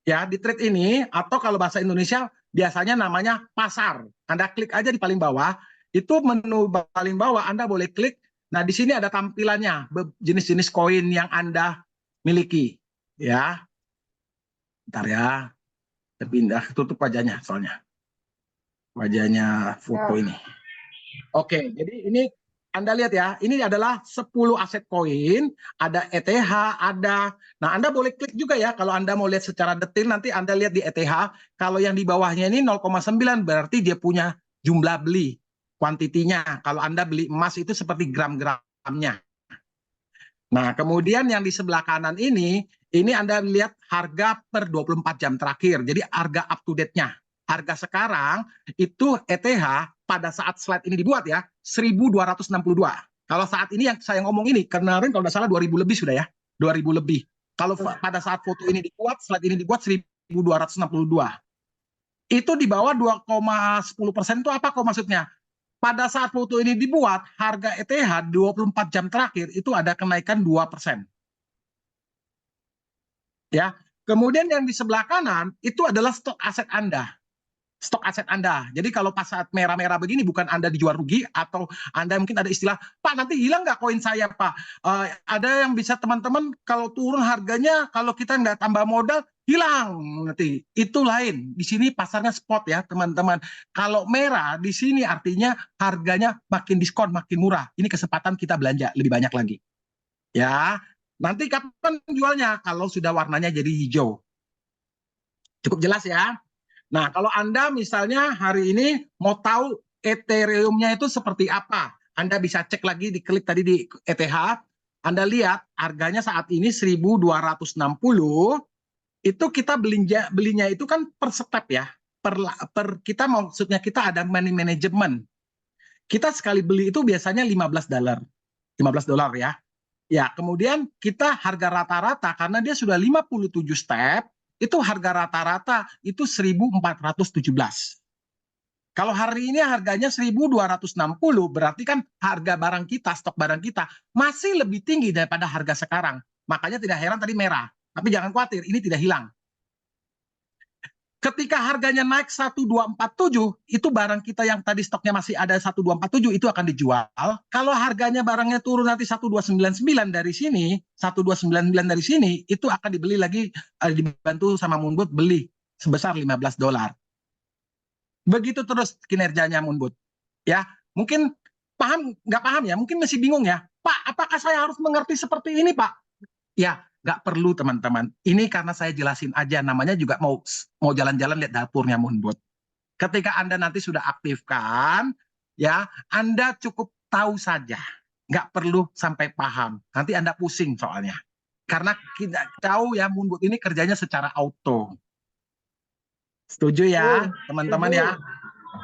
Ya, di trade ini, atau kalau bahasa Indonesia biasanya namanya pasar. Anda klik aja di paling bawah, itu menu paling bawah Anda boleh klik. Nah, di sini ada tampilannya, jenis-jenis koin yang Anda miliki. Ya, bentar ya, terpindah, tutup wajahnya soalnya. Wajahnya foto ini. Oke, jadi ini Anda lihat ya, ini adalah 10 aset koin, ada ETH, ada. Nah, Anda boleh klik juga ya, kalau Anda mau lihat secara detail, nanti Anda lihat di ETH, kalau yang di bawahnya ini 0,9, berarti dia punya jumlah beli, kuantitinya. Kalau Anda beli emas itu seperti gram-gramnya. Nah, kemudian yang di sebelah kanan ini Anda lihat harga per 24 jam terakhir, jadi harga up to date-nya. Harga sekarang itu ETH pada saat slide ini dibuat ya 1.262. Kalau saat ini yang saya ngomong ini kemarin kalau nggak salah 2.000 lebih sudah ya, 2.000 lebih. Kalau pada saat foto ini dibuat, slide ini dibuat 1.262. Itu di bawah 2,10% itu apa kok maksudnya? Pada saat foto ini dibuat, harga ETH 24 jam terakhir itu ada kenaikan 2%. Ya. Kemudian yang di sebelah kanan itu adalah stok aset Anda. Stok aset Anda. Jadi kalau pas saat merah-merah begini bukan Anda dijual rugi atau Anda mungkin ada istilah, Pak nanti hilang nggak koin saya Pak? Ada yang bisa teman-teman kalau turun harganya, kalau kita nggak tambah modal, hilang nanti. Itu lain. Di sini pasarnya spot ya teman-teman. Kalau merah di sini artinya harganya makin diskon, makin murah. Ini kesempatan kita belanja lebih banyak lagi. Ya, nanti kapan jualnya? Kalau sudah warnanya jadi hijau. Cukup jelas ya? Nah, kalau Anda misalnya hari ini mau tahu Ethereum-nya itu seperti apa, Anda bisa cek lagi, diklik tadi di ETH, Anda lihat harganya saat ini 1.260, itu kita belinya itu kan per step ya, kita maksudnya kita ada money management. Kita sekali beli itu biasanya $15 ya. Ya, kemudian kita harga rata-rata karena dia sudah 57 step, itu harga rata-rata itu 1.417. Kalau hari ini harganya 1.260, berarti kan harga barang kita, stok barang kita masih lebih tinggi daripada harga sekarang. Makanya tidak heran tadi merah. Tapi jangan khawatir, ini tidak hilang. Ketika harganya naik 1.247, itu barang kita yang tadi stoknya masih ada 1.247 itu akan dijual. Kalau harganya barangnya turun nanti 1.299 dari sini, 1.299 dari sini, itu akan dibeli lagi, dibantu sama Moonbot beli sebesar $15. Begitu terus kinerjanya Moonbot. Ya, mungkin paham, nggak paham ya, mungkin masih bingung ya. Pak, apakah saya harus mengerti seperti ini, Pak? Ya, nggak perlu teman-teman. Ini karena saya jelasin aja, namanya juga mau jalan-jalan lihat dapurnya Moonbot. Ketika Anda nanti sudah aktifkan, ya, Anda cukup tahu saja. Nggak perlu sampai paham. Nanti Anda pusing soalnya. Karena kita tahu ya, Moonbot ini kerjanya secara auto. Setuju ya, teman-teman ya?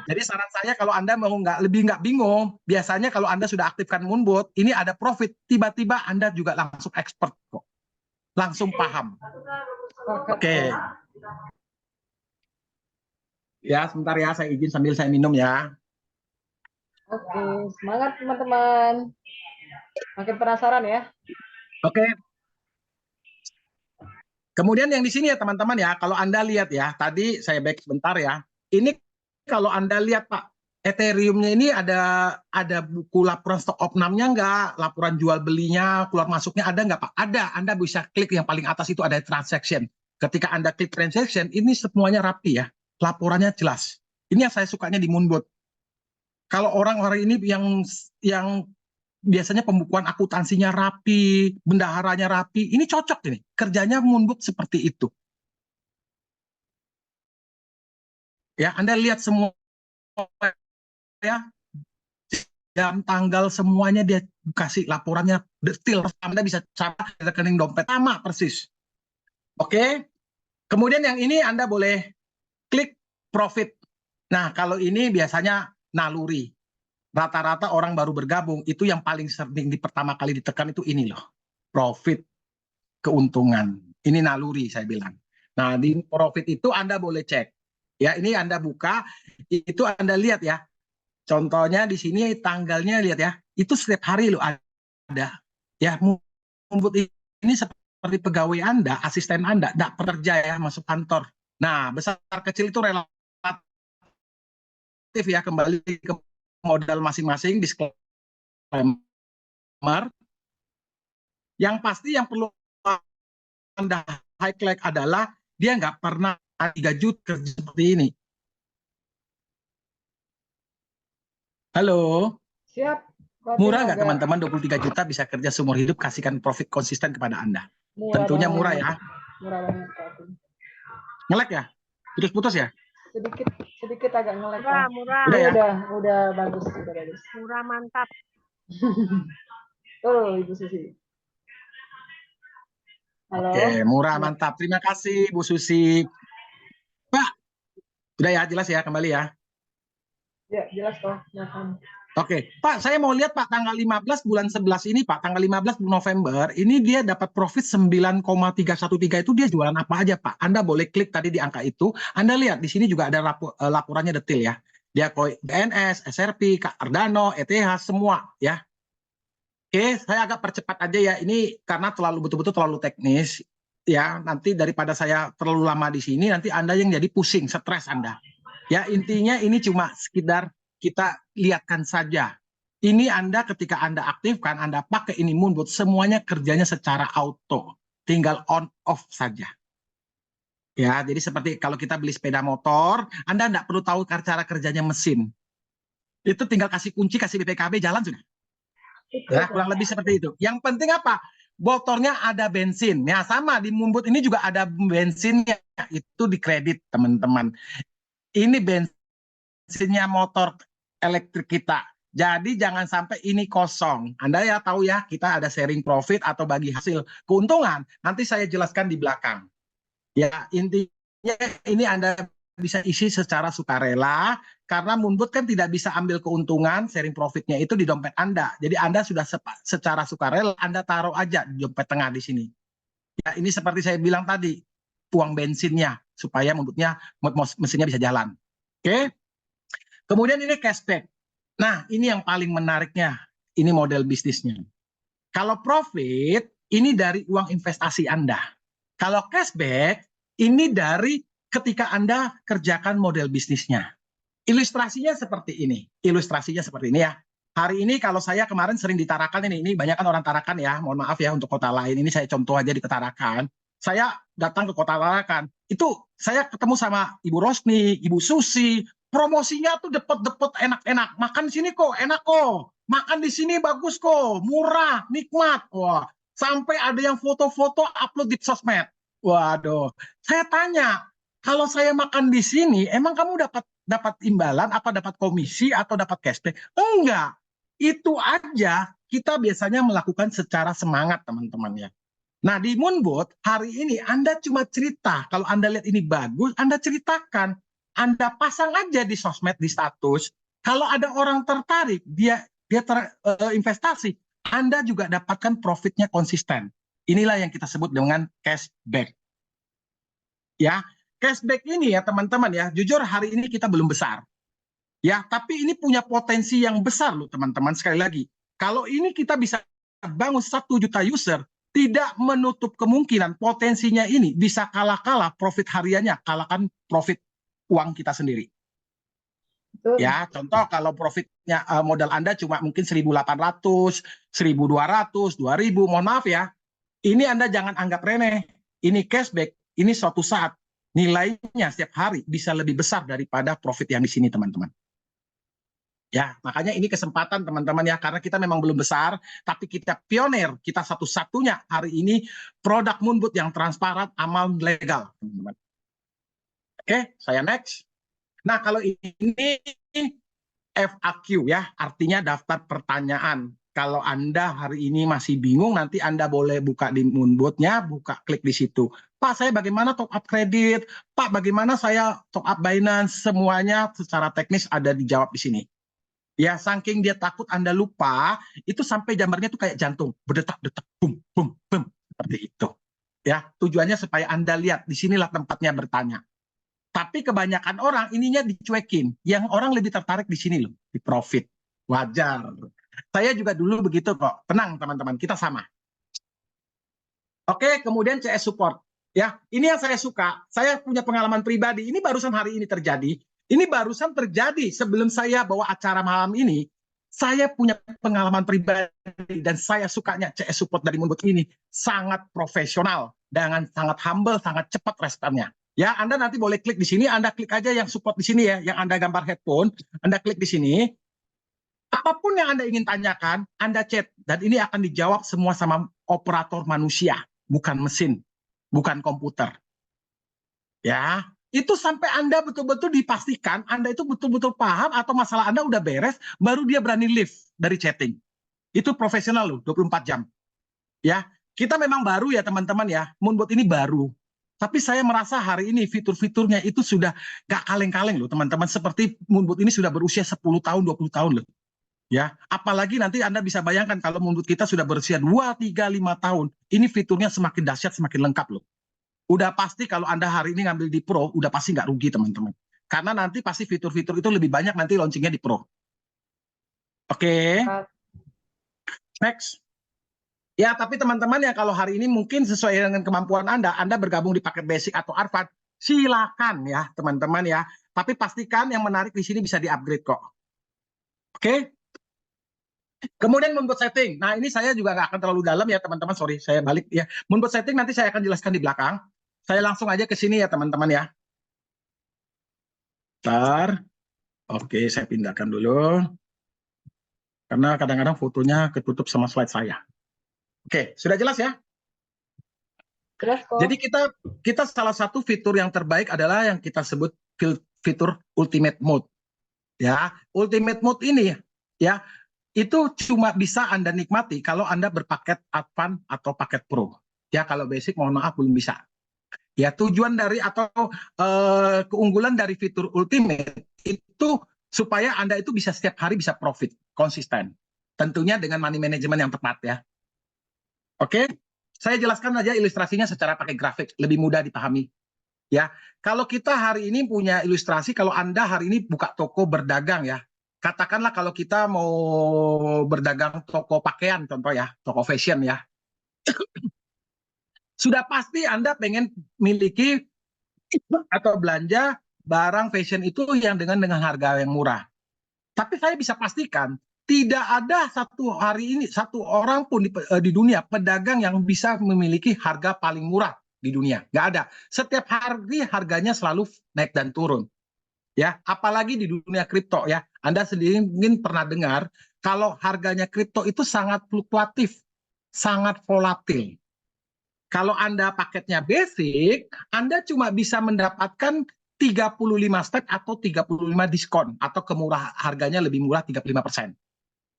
Jadi saran saya kalau Anda mau nggak bingung, biasanya kalau Anda sudah aktifkan Moonbot, ini ada profit, tiba-tiba Anda juga langsung expert kok. Langsung paham. Oke. Ya, sebentar ya, saya izin sambil saya minum ya. Oke, semangat teman-teman. Makin penasaran ya. Oke. Kemudian yang di sini ya teman-teman ya, kalau Anda lihat ya, tadi saya back sebentar ya. Ini kalau Anda lihat Pak, Ethereum-nya ini ada buku laporan stock opnamnya nggak? Laporan jual belinya, keluar masuknya ada nggak Pak? Ada. Anda bisa klik yang paling atas itu ada transaction. Ketika Anda klik transaction, ini semuanya rapi ya. Laporannya jelas. Ini yang saya sukanya di Moonbot. Kalau orang-orang ini yang biasanya pembukuan akuntansinya rapi, bendaharanya rapi, ini cocok ini. Kerjanya Moonbot seperti itu. Ya, Anda lihat semua ya, jam, tanggal, semuanya dia kasih laporannya detail. Anda bisa cara rekening dompet sama persis. Oke. Kemudian yang ini Anda boleh klik profit. Nah, kalau ini biasanya naluri. Rata-rata orang baru bergabung, itu yang paling sering pertama kali ditekan itu ini loh. Profit, keuntungan. Ini naluri saya bilang. Nah, di profit itu Anda boleh cek. Ya, ini Anda buka, itu Anda lihat ya. Contohnya di sini tanggalnya lihat ya. Itu setiap hari loh ada. Ya, Moonbot ini seperti pegawai Anda, asisten Anda, tidak kerja ya, masuk kantor. Nah, besar kecil itu relatif ya, kembali ke modal masing-masing, disclaimer. Yang pasti yang perlu Anda highlight adalah dia nggak pernah 3 juta kerja seperti ini. Halo? Siap. Murah nggak teman-teman 23 juta bisa kerja seumur hidup, kasihkan profit konsisten kepada Anda? Murah Tentunya banget. murah ya. Murah banget. Kak. Ngelek ya? Putus-putus ya? Sedikit agak ngelek. Murah, murah. Udah ya? Udah bagus, udah bagus. Murah mantap. Oh, Ibu Susi. Halo. Oke, murah mantap. Terima kasih Bu Susi. Pak, udah ya, jelas ya, kembali ya. Ya, jelas kok. Oke, Pak, saya mau lihat Pak, tanggal 15 bulan 11 ini Pak, tanggal 15 November, ini dia dapat profit 9,313 itu dia jualan apa aja Pak? Anda boleh klik tadi di angka itu, Anda lihat di sini juga ada laporannya detail ya. Dia BNS, SRP, Cardano, ETH, semua ya. Oke, saya agak percepat aja ya, ini karena betul-betul terlalu teknis ya, nanti daripada saya terlalu lama di sini, nanti Anda yang jadi pusing, stres Anda. Ya, intinya ini cuma sekedar kita lihatkan saja. Ini Anda ketika Anda aktifkan, Anda pakai ini Moonbot, semuanya kerjanya secara auto. Tinggal on off saja. Ya, jadi seperti kalau kita beli sepeda motor, Anda tidak perlu tahu cara kerjanya mesin. Itu tinggal kasih kunci, kasih BPKB, jalan sudah. Ya, kurang lebih seperti itu. Yang penting apa? Motornya ada bensin. Ya, sama di Moonbot ini juga ada bensinnya. Itu di kredit, teman-teman. Ini bensinnya motor elektrik kita. Jadi jangan sampai ini kosong. Anda ya tahu ya, kita ada sharing profit atau bagi hasil keuntungan. Nanti saya jelaskan di belakang. Ya, intinya ini Anda bisa isi secara sukarela, karena Moonbot kan tidak bisa ambil keuntungan, sharing profitnya itu di dompet Anda. Jadi Anda sudah secara sukarela, Anda taruh aja di dompet tengah di sini. Ya, ini seperti saya bilang tadi, uang bensinnya, supaya mesinnya bisa jalan. Oke? Kemudian ini cashback. Nah, ini yang paling menariknya. Ini model bisnisnya. Kalau profit, ini dari uang investasi Anda. Kalau cashback, ini dari ketika Anda kerjakan model bisnisnya. Ilustrasinya seperti ini. Ilustrasinya seperti ini ya. Hari ini kalau saya kemarin sering di Tarakan ini banyak kan orang Tarakan ya. Mohon maaf ya untuk kota lain. Ini saya contoh aja di Tarakan. Saya datang ke kota Tarakan. Itu saya ketemu sama Ibu Rosni, Ibu Susi. Promosinya tuh depet-depet enak-enak. Makan sini kok, enak kok. makan di sini bagus kok, murah, nikmat. Wah, sampai ada yang foto-foto upload di sosmed. Waduh, saya tanya, kalau saya makan di sini, emang kamu dapat imbalan, apa dapat komisi atau dapat cashback? Enggak. Itu aja kita biasanya melakukan secara semangat, teman-teman ya. Nah, di Moonbot hari ini Anda cuma cerita, kalau Anda lihat ini bagus, Anda ceritakan. Anda pasang aja di sosmed, di status. Kalau ada orang tertarik, dia investasi, Anda juga dapatkan profitnya konsisten. Inilah yang kita sebut dengan cashback. Ya, cashback ini ya teman-teman ya, jujur hari ini kita belum besar. Ya, tapi ini punya potensi yang besar loh teman-teman. Sekali lagi, kalau ini kita bisa bangun 1 juta user, tidak menutup kemungkinan potensinya ini bisa kalah-kalah profit hariannya, kalahkan profit uang kita sendiri. Betul. Ya, contoh kalau profitnya modal Anda cuma mungkin 1.800, 1.200, 2.000, mohon maaf ya. Ini Anda jangan anggap remeh. Ini cashback, ini suatu saat nilainya setiap hari bisa lebih besar daripada profit yang di sini, teman-teman. Ya, makanya ini kesempatan teman-teman ya, karena kita memang belum besar, tapi kita pionir, kita satu-satunya hari ini produk Moonbot yang transparan, aman, legal, teman-teman. Oke, saya next. Nah, kalau ini FAQ ya, artinya daftar pertanyaan. Kalau Anda hari ini masih bingung, nanti Anda boleh buka di Moonbot-nya, klik di situ. Pak, saya bagaimana top up kredit? Pak, bagaimana saya top up Binance? Semuanya secara teknis ada dijawab di sini. Ya, saking dia takut Anda lupa, itu sampai jambarnya itu kayak jantung, berdetak-detak, bum, bum, bum, seperti itu. Ya, tujuannya supaya Anda lihat, disinilah tempatnya bertanya. Tapi kebanyakan orang ininya dicuekin, yang orang lebih tertarik di sini loh, di profit. Wajar. Saya juga dulu begitu kok, tenang teman-teman, kita sama. Oke, kemudian CS support. Ya, ini yang saya suka. Saya punya pengalaman pribadi. Ini barusan hari ini terjadi. Ini barusan terjadi sebelum saya bawa acara malam ini. Saya punya pengalaman pribadi dan saya sukanya CS support dari Moonbot ini sangat profesional dengan sangat humble, sangat cepat responnya. Ya, Anda nanti boleh klik di sini. Anda klik aja yang support di sini ya, yang Anda gambar headphone. Anda klik di sini. Apapun yang Anda ingin tanyakan, Anda chat dan ini akan dijawab semua sama operator manusia, bukan mesin, bukan komputer. Ya, itu sampai Anda betul-betul dipastikan Anda itu betul-betul paham atau masalah Anda udah beres, baru dia berani leave dari chatting. Itu profesional loh, 24 jam. Ya, kita memang baru ya teman-teman ya, Moonbot ini baru. Tapi saya merasa hari ini fitur-fiturnya itu sudah gak kaleng-kaleng loh teman-teman. Seperti Moonbot ini sudah berusia 10 tahun, 20 tahun loh. Ya, apalagi nanti Anda bisa bayangkan kalau Moonbot kita sudah berusia 2, 3, 5 tahun. Ini fiturnya semakin dahsyat, semakin lengkap loh. Udah pasti kalau Anda hari ini ngambil di Pro, udah pasti nggak rugi teman-teman. Karena nanti pasti fitur-fitur itu lebih banyak nanti launchingnya di Pro. Oke. Next. Ya, tapi teman-teman ya kalau hari ini mungkin sesuai dengan kemampuan Anda bergabung di paket basic atau Advance, silakan ya teman-teman ya. Tapi pastikan yang menarik di sini bisa di-upgrade kok. Oke. Kemudian Moonbot setting. Nah, ini saya juga nggak akan terlalu dalam ya teman-teman. Sorry, saya balik ya. Moonbot setting nanti saya akan jelaskan di belakang. Saya langsung aja ke sini ya teman-teman ya. Bentar. Oke, saya pindahkan dulu. Karena kadang-kadang fotonya ketutup sama slide saya. Oke, sudah jelas ya? Jelas kok. Jadi kita salah satu fitur yang terbaik adalah yang kita sebut fitur Ultimate Mode. Ya, Ultimate Mode ini ya, itu cuma bisa Anda nikmati kalau Anda berpaket Advance atau paket Pro. Ya, kalau basic mohon maaf belum bisa. Ya, tujuan dari atau keunggulan dari fitur Ultimate itu supaya Anda itu bisa setiap hari bisa profit konsisten. Tentunya dengan money management yang tepat ya. Oke, saya jelaskan aja ilustrasinya secara pakai grafik, lebih mudah dipahami. Ya, kalau kita hari ini punya ilustrasi, kalau Anda hari ini buka toko berdagang ya, katakanlah kalau kita mau berdagang toko pakaian contoh ya, toko fashion ya. Sudah pasti Anda pengen miliki atau belanja barang fashion itu yang dengan harga yang murah. Tapi saya bisa pastikan tidak ada satu orang pun di dunia pedagang yang bisa memiliki harga paling murah di dunia. Nggak ada. Setiap hari harganya selalu naik dan turun. Ya, apalagi di dunia kripto ya. Anda sendiri mungkin pernah dengar kalau harganya kripto itu sangat fluktuatif, sangat volatil. Kalau Anda paketnya basic, Anda cuma bisa mendapatkan 35 step atau 35 diskon atau kemurah harganya lebih murah 35%.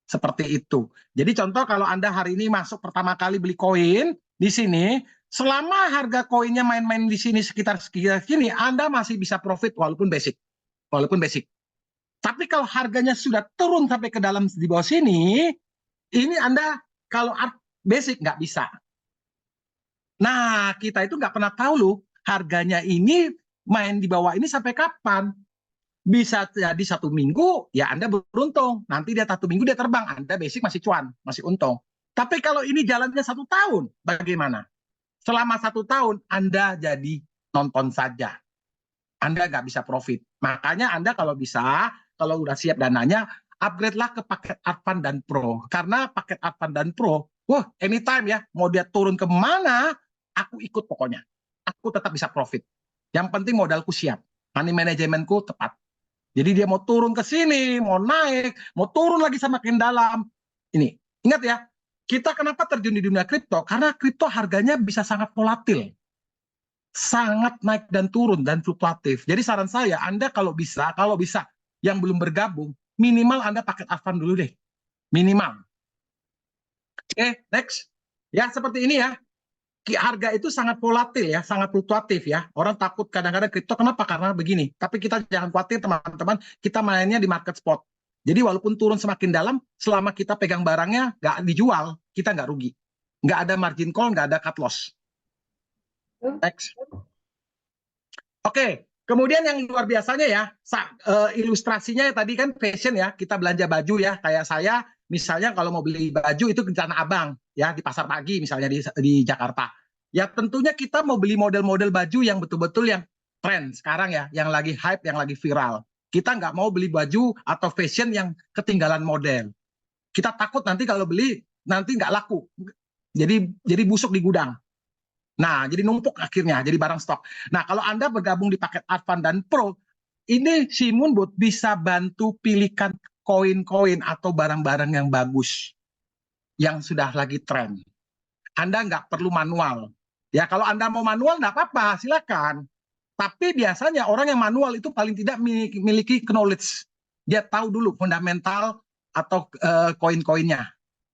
Seperti itu. Jadi contoh kalau Anda hari ini masuk pertama kali beli koin di sini, selama harga koinnya main-main di sini sekitar segini, Anda masih bisa profit walaupun basic. Walaupun basic. Tapi kalau harganya sudah turun sampai ke dalam di bawah sini, ini Anda kalau basic nggak bisa. Nah, kita itu nggak pernah tahu loh, harganya ini main di bawah ini sampai kapan. Bisa jadi 1 minggu, ya Anda beruntung. Nanti dia 1 minggu dia terbang, Anda basic masih cuan, masih untung. Tapi kalau ini jalannya 1 tahun, bagaimana? Selama 1 tahun, Anda jadi nonton saja. Anda nggak bisa profit. Makanya Anda kalau bisa, kalau udah siap dananya, upgrade-lah ke paket Advan dan Pro. Karena paket Advan dan Pro, wah anytime ya, mau dia turun ke mana, aku ikut pokoknya. Aku tetap bisa profit. Yang penting modalku siap. Money manajemenku tepat. Jadi dia mau turun ke sini, mau naik, mau turun lagi semakin dalam. Ini, ingat ya, kita kenapa terjun di dunia kripto? Karena kripto harganya bisa sangat volatil. Sangat naik dan turun dan fluktuatif. Jadi saran saya, Anda kalau bisa yang belum bergabung, minimal Anda pakai Advan dulu deh. Minimal. Oke, next. Ya, seperti ini ya. Harga itu sangat volatil ya, sangat fluktuatif ya. Orang takut kadang-kadang kripto, kenapa? Karena begini. Tapi kita jangan khawatir teman-teman, kita mainnya di market spot. Jadi walaupun turun semakin dalam, selama kita pegang barangnya, nggak dijual, kita nggak rugi. Nggak ada margin call, nggak ada cut loss. Next. Oke, kemudian yang luar biasanya ya, ilustrasinya tadi kan fashion ya, kita belanja baju ya, kayak saya misalnya kalau mau beli baju itu ke Tanah Abang ya, di pasar pagi misalnya di Jakarta. Ya tentunya kita mau beli model-model baju yang betul-betul yang tren sekarang ya, yang lagi hype, yang lagi viral. Kita nggak mau beli baju atau fashion yang ketinggalan model. Kita takut nanti kalau beli nanti nggak laku. Jadi busuk di gudang. Nah, jadi numpuk akhirnya, jadi barang stok. Nah, kalau Anda bergabung di paket Advan dan Pro, ini si Moonbot bisa bantu pilihkan koin-koin atau barang-barang yang bagus, yang sudah lagi tren. Anda nggak perlu manual. Ya, kalau Anda mau manual, nggak apa-apa, silakan. Tapi biasanya orang yang manual itu paling tidak memiliki knowledge. Dia tahu dulu fundamental atau koin-koinnya.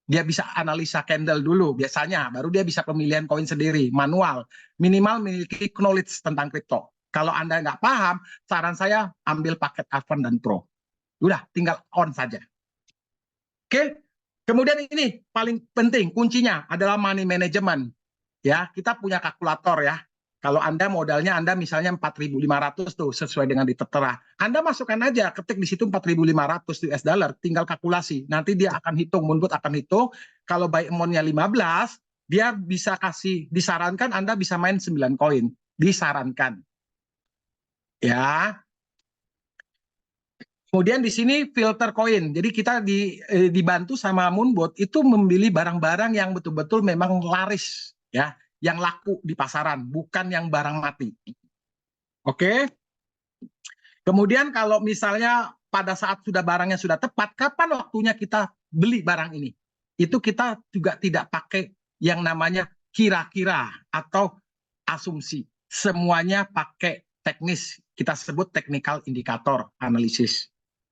Dia bisa analisa candle dulu biasanya, baru dia bisa pemilihan koin sendiri, manual. Minimal memiliki knowledge tentang kripto. Kalau Anda nggak paham, saran saya ambil paket Advan dan Pro. Udah, tinggal on saja. Oke, kemudian ini paling penting, kuncinya adalah money management. Ya, kita punya kalkulator ya. Kalau Anda modalnya Anda misalnya 4.500 tuh sesuai dengan ditertera. Anda masukkan aja, ketik di situ 4.500 US dollar, tinggal kalkulasi. Nanti dia akan hitung, Moonbot akan hitung. Kalau buy amount-nya 15, dia bisa kasih, disarankan Anda bisa main 9 koin. Disarankan. Ya. Kemudian di sini filter koin. Jadi kita dibantu sama Moonbot itu memilih barang-barang yang betul-betul memang laris ya, yang laku di pasaran, bukan yang barang mati. Oke. Kemudian kalau misalnya pada saat sudah barangnya sudah tepat, kapan waktunya kita beli barang ini? Itu kita juga tidak pakai yang namanya kira-kira atau asumsi. Semuanya pakai teknis, kita sebut technical indicator analisis.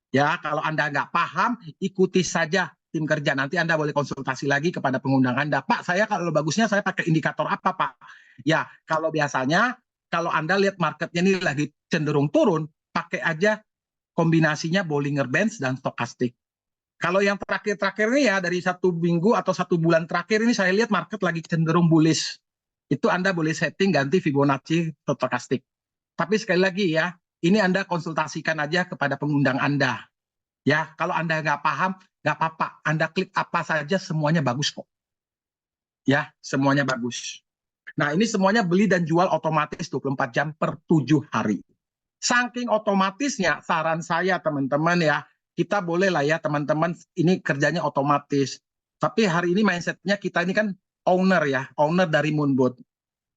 Ya, kalau Anda nggak paham, ikuti saja tim kerja. Nanti Anda boleh konsultasi lagi kepada pengundang Anda. Pak, saya kalau bagusnya saya pakai indikator apa, Pak? Ya, kalau biasanya, kalau Anda lihat marketnya ini lagi cenderung turun, pakai aja kombinasinya Bollinger Bands dan Stochastic. Kalau yang terakhir-terakhir ini ya, dari 1 minggu atau 1 bulan terakhir ini saya lihat market lagi cenderung bullish. Itu Anda boleh setting ganti Fibonacci atau Stochastic. Tapi sekali lagi ya, ini Anda konsultasikan aja kepada pengundang Anda. Ya, kalau Anda nggak paham, nggak apa-apa. Anda klik apa saja, semuanya bagus kok. Ya, semuanya bagus. Nah, ini semuanya beli dan jual otomatis 24 jam per 7 hari. Saking otomatisnya, saran saya teman-teman ya, kita boleh lah ya teman-teman, ini kerjanya otomatis. Tapi hari ini mindsetnya kita ini kan owner ya, owner dari Moonbot.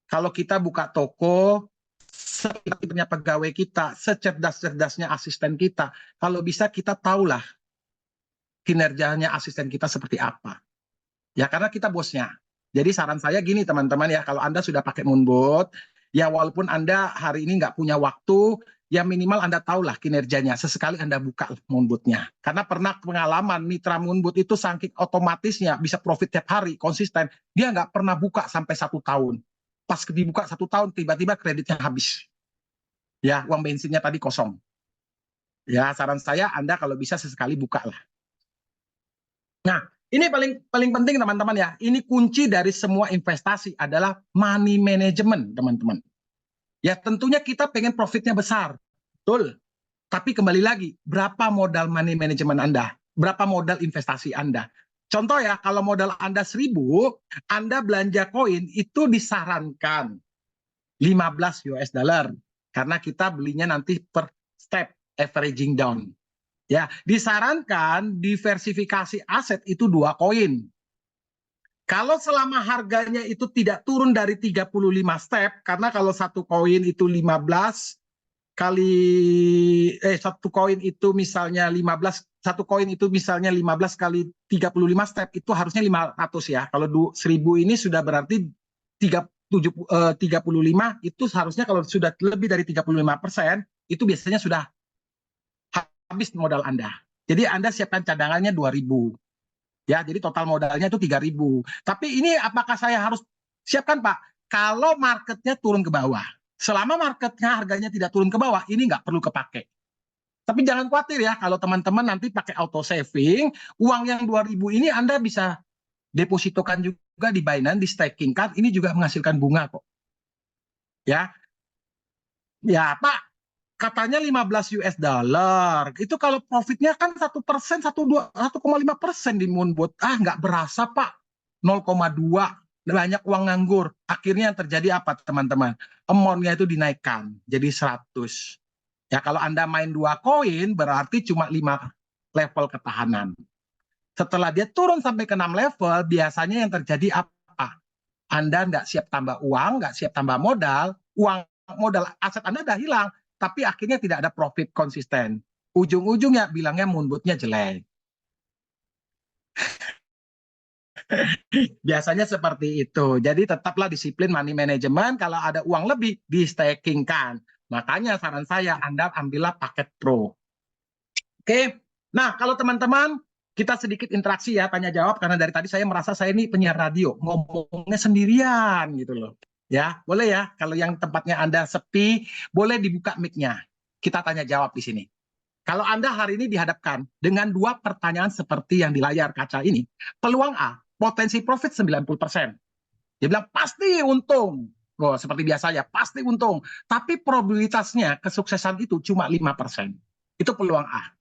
Kalau kita buka toko, sepintar pegawai kita, secerdas-cerdasnya asisten kita, kalau bisa kita tahulah kinerjanya asisten kita seperti apa. Ya, karena kita bosnya. Jadi saran saya gini teman-teman ya, kalau Anda sudah pakai Moonbot, ya walaupun Anda hari ini nggak punya waktu, ya minimal Anda tahulah kinerjanya. Sesekali Anda buka Moonbot-nya. Karena pernah pengalaman mitra Moonbot itu saking otomatisnya bisa profit tiap hari, konsisten. Dia nggak pernah buka sampai 1 tahun. Pas dibuka 1 tahun, tiba-tiba kreditnya habis. Ya, uang bensinnya tadi kosong. Ya, saran saya Anda kalau bisa sesekali buka lah. Nah, ini paling penting teman-teman ya. Ini kunci dari semua investasi adalah money management, teman-teman. Ya, tentunya kita pengen profitnya besar. Betul. Tapi kembali lagi, berapa modal money management Anda? Berapa modal investasi Anda? Contoh ya, kalau modal Anda 1.000, Anda belanja koin itu disarankan 15 US dollar. Karena kita belinya nanti per step, averaging down. Ya, disarankan diversifikasi aset itu 2 koin. Kalau selama harganya itu tidak turun dari 35 step, karena kalau satu koin itu 15 kali satu koin itu misalnya 15, satu koin itu misalnya 15 kali 35 step itu harusnya 500 ya. Kalau 1.000 ini sudah berarti 35 itu seharusnya kalau sudah lebih dari 35% itu biasanya sudah habis modal Anda. Jadi Anda siapkan cadangannya 2.000. Ya, jadi total modalnya itu 3.000. Tapi ini apakah saya harus siapkan, Pak? Kalau marketnya turun ke bawah. Selama marketnya harganya tidak turun ke bawah, ini nggak perlu kepake. Tapi jangan khawatir ya, kalau teman-teman nanti pakai auto saving, uang yang 2.000 ini Anda bisa depositokan juga di Binance, di staking kan, ini juga menghasilkan bunga kok. Ya, ya Pak, katanya 15 US dollar. Itu kalau profitnya kan 1%, 1,5% di Moonbot. Ah, nggak berasa, Pak. 0,2. Banyak uang nganggur. Akhirnya yang terjadi apa, teman-teman? Amount-nya itu dinaikkan jadi 100. Ya, kalau Anda main 2 koin, berarti cuma 5 level ketahanan. Setelah dia turun sampai ke 6 level, biasanya yang terjadi apa? Anda nggak siap tambah uang, nggak siap tambah modal, modal aset Anda udah hilang, tapi akhirnya tidak ada profit konsisten. Ujung-ujungnya bilangnya Moonbot-nya jelek. Biasanya seperti itu. Jadi tetaplah disiplin money management. Kalau ada uang lebih, di-stakingkan. Makanya saran saya, Anda ambillah paket Pro. Oke. Nah, kalau teman-teman, kita sedikit interaksi ya, tanya jawab. Karena dari tadi saya merasa saya ini penyiar radio. Ngomongnya sendirian gitu loh. Ya, boleh ya. Kalau yang tempatnya Anda sepi, boleh dibuka mic-nya. Kita tanya jawab di sini. Kalau Anda hari ini dihadapkan dengan 2 pertanyaan seperti yang di layar kaca ini, peluang A, potensi profit 90%. Dia bilang pasti untung. Oh, seperti biasa ya, pasti untung. Tapi probabilitasnya kesuksesan itu cuma 5%. Itu peluang A.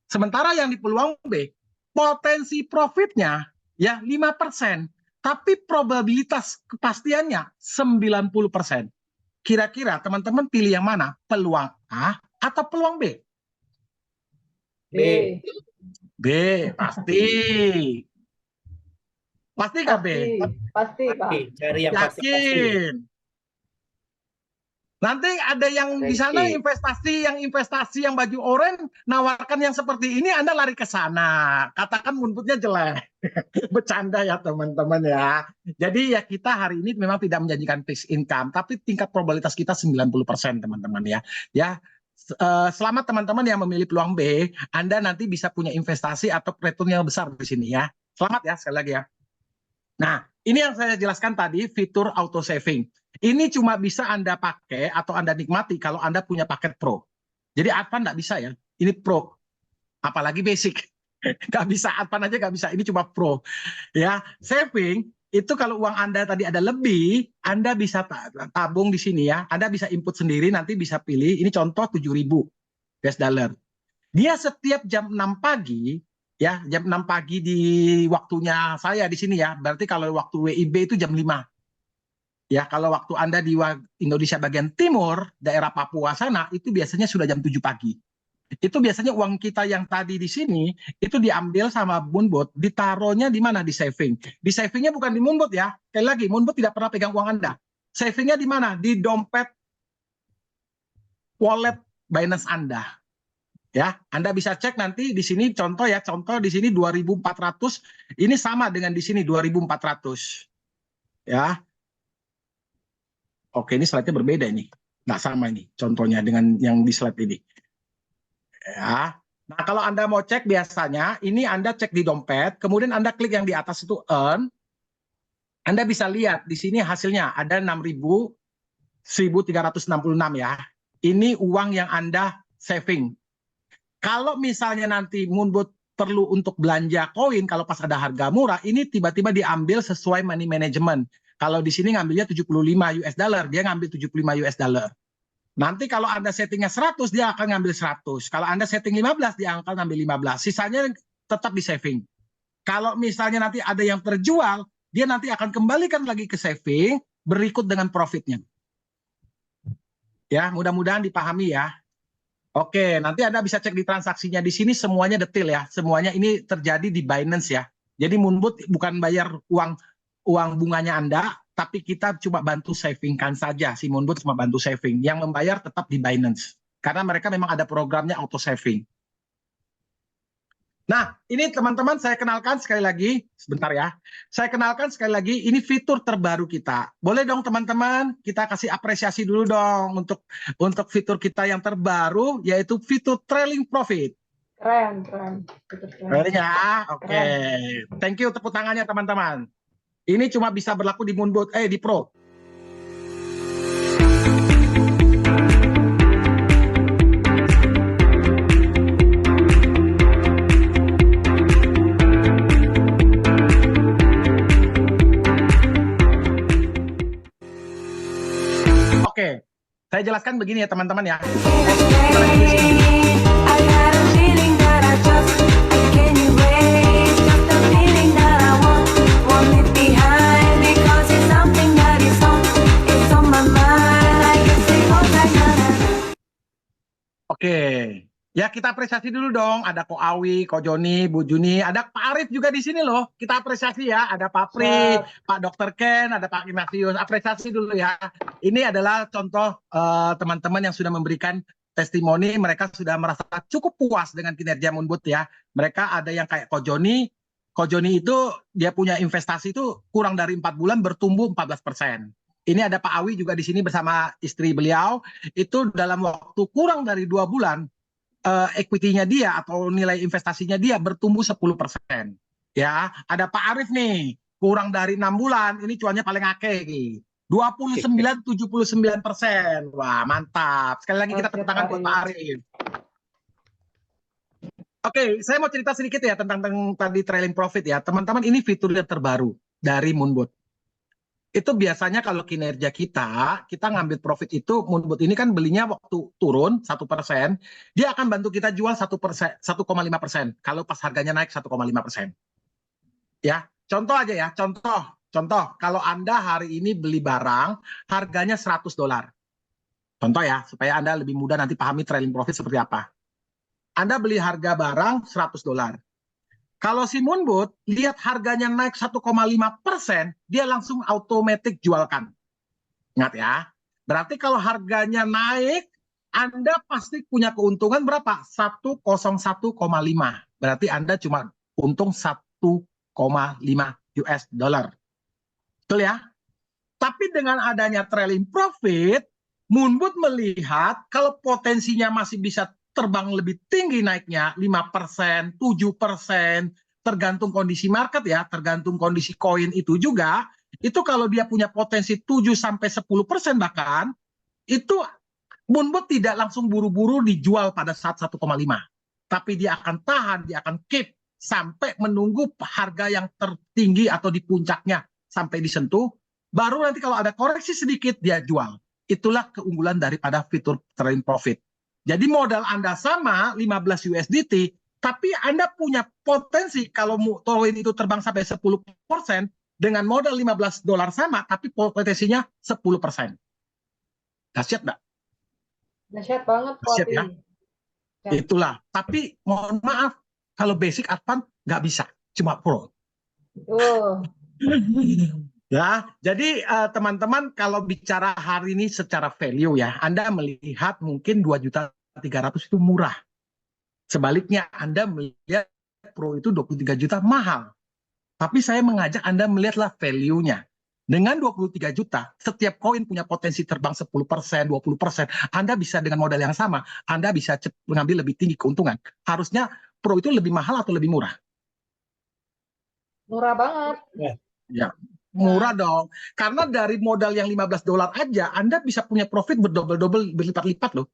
Sementara yang di peluang B, potensi profitnya ya 5%. Tapi probabilitas kepastiannya 90%. Kira-kira teman-teman pilih yang mana? Peluang A atau peluang B? B. B, pasti. Pasti nggak B? Pasti, Pak. Cari yang pasti. Yakin. Nanti ada yang di sana investasi yang baju oranye nawarkan yang seperti ini, Anda lari ke sana. Katakan Moonbot-nya jelek. Bercanda ya teman-teman ya. Jadi ya kita hari ini memang tidak menjanjikan fixed income, tapi tingkat probabilitas kita 90% teman-teman ya. Ya, selamat teman-teman yang memilih peluang B, Anda nanti bisa punya investasi atau return yang besar di sini ya. Selamat ya sekali lagi ya. Nah, ini yang saya jelaskan tadi, fitur auto saving. Ini cuma bisa Anda pakai atau Anda nikmati kalau Anda punya paket Pro. Jadi Advan nggak bisa ya, ini Pro. Apalagi basic. Nggak bisa, Advan aja nggak bisa, ini cuma Pro. Ya, saving, itu kalau uang Anda tadi ada lebih, Anda bisa tabung di sini ya. Anda bisa input sendiri, nanti bisa pilih, ini contoh 7.000 US dollar. Dia setiap jam 6 pagi, ya jam 6 pagi di waktunya saya di sini ya, berarti kalau waktu WIB itu jam 5. Ya, kalau waktu Anda di Indonesia bagian timur, daerah Papua sana, itu biasanya sudah jam 7 pagi. Itu biasanya uang kita yang tadi di sini, itu diambil sama Moonbot, ditaruhnya di mana? Di saving. Di savingnya bukan di Moonbot ya. Sekali lagi, Moonbot tidak pernah pegang uang Anda. Savingnya di mana? Di dompet wallet Binance Anda. Ya, Anda bisa cek nanti di sini contoh ya, contoh di sini 2.400, ini sama dengan di sini 2.400. Ya. Oke, ini slide-nya berbeda ini. Nggak sama ini contohnya dengan yang di slide ini. Ya. Nah, kalau Anda mau cek biasanya, ini Anda cek di dompet, kemudian Anda klik yang di atas itu earn, Anda bisa lihat di sini hasilnya ada 1.366 ya. Ini uang yang Anda saving. Kalau misalnya nanti Moonbot perlu untuk belanja koin, kalau pas ada harga murah, ini tiba-tiba diambil sesuai money management. Kalau di sini ngambilnya 75 US dollar, dia ngambil 75 US dollar. Nanti kalau Anda settingnya 100, dia akan ngambil 100. Kalau Anda setting 15, dia akan ngambil 15. Sisanya tetap di saving. Kalau misalnya nanti ada yang terjual, dia nanti akan kembalikan lagi ke saving, berikut dengan profitnya. Ya, mudah-mudahan dipahami ya. Oke, nanti Anda bisa cek di transaksinya di sini semuanya detail ya. Semuanya ini terjadi di Binance ya. Jadi Moonbot bukan bayar uang bunganya Anda, tapi kita cuma bantu savingkan saja. Si Moonbot cuma bantu saving. Yang membayar tetap di Binance. Karena mereka memang ada programnya auto saving. Nah, ini teman-teman saya kenalkan sekali lagi, sebentar ya. Saya kenalkan sekali lagi, ini fitur terbaru kita. Boleh dong teman-teman, kita kasih apresiasi dulu dong untuk fitur kita yang terbaru, yaitu fitur trailing profit. Keren. Keren ya? Oke. Thank you, tepuk tangannya teman-teman. Ini cuma bisa berlaku di Moonbot, di Pro. Oke, saya jelaskan begini ya teman-teman ya. Oke, ya kita apresiasi dulu dong. Ada Ko Awi, Ko Joni, Bu Juni, ada Pak Arif juga di sini loh. Kita apresiasi ya. Ada Pak Pri, Pak Dr. Ken, ada Pak Ignatius. Apresiasi dulu ya. Ini adalah contoh teman-teman yang sudah memberikan testimoni. Mereka sudah merasa cukup puas dengan kinerja Moonbot ya. Mereka ada yang kayak Ko Joni. Ko Joni itu dia punya investasi itu kurang dari 4 bulan bertumbuh 14%. Ini ada Pak Awi juga di sini bersama istri beliau. Itu dalam waktu kurang dari 2 bulan, equity-nya dia atau nilai investasinya dia bertumbuh 10%. Ya, ada Pak Arif nih, kurang dari 6 bulan, ini cuannya paling akeh nih. 29,79%. Wah, mantap. Sekali lagi kita tepuk tangan buat Pak Arif. Oke, saya mau cerita sedikit ya tentang tadi trailing profit ya. Teman-teman, ini fitur yang terbaru dari Moonbot. Itu biasanya kalau kinerja kita ngambil profit itu, Moonbot ini kan belinya waktu turun 1%, dia akan bantu kita jual 1%, 1,5%. Kalau pas harganya naik 1,5%. Ya, contoh aja ya, contoh. Kalau Anda hari ini beli barang, harganya $100. Contoh ya, supaya Anda lebih mudah nanti pahami trailing profit seperti apa. Anda beli harga barang $100. Kalau si Moonbot lihat harganya naik 1,5%, dia langsung otomatis jualkan. Ingat ya. Berarti kalau harganya naik, Anda pasti punya keuntungan berapa? 101,5. Berarti Anda cuma untung 1,5 US dollar. Betul ya? Tapi dengan adanya trailing profit, Moonbot melihat kalau potensinya masih bisa terbang lebih tinggi naiknya 5%, 7%, tergantung kondisi market ya, tergantung kondisi koin itu juga. Itu kalau dia punya potensi 7 sampai 10% bahkan, itu Moonbot tidak langsung buru-buru dijual pada saat 1,5. Tapi dia akan tahan, dia akan keep sampai menunggu harga yang tertinggi atau di puncaknya sampai disentuh, baru nanti kalau ada koreksi sedikit dia jual. Itulah keunggulan daripada fitur trailing profit. Jadi modal Anda sama 15 USDT, tapi Anda punya potensi kalau koin itu terbang sampai 10% dengan modal $15 sama, tapi potensinya 10%. Dahsyat nggak? Dahsyat banget, Dahsyat ya. Ya. Itulah. Tapi mohon maaf, kalau basic advance nggak bisa, cuma pro. Ya, jadi teman-teman kalau bicara hari ini secara value ya, Anda melihat mungkin 2.300.000 itu murah. Sebaliknya Anda melihat Pro itu 23 juta mahal. Tapi saya mengajak Anda melihatlah value-nya. Dengan 23 juta, setiap koin punya potensi terbang 10%, 20%. Anda bisa dengan modal yang sama, Anda bisa mengambil lebih tinggi keuntungan. Harusnya Pro itu lebih mahal atau lebih murah? Murah banget. Ya, murah dong. Karena dari modal yang $15 aja, Anda bisa punya profit berdobel-dobel, berlipat-lipat loh.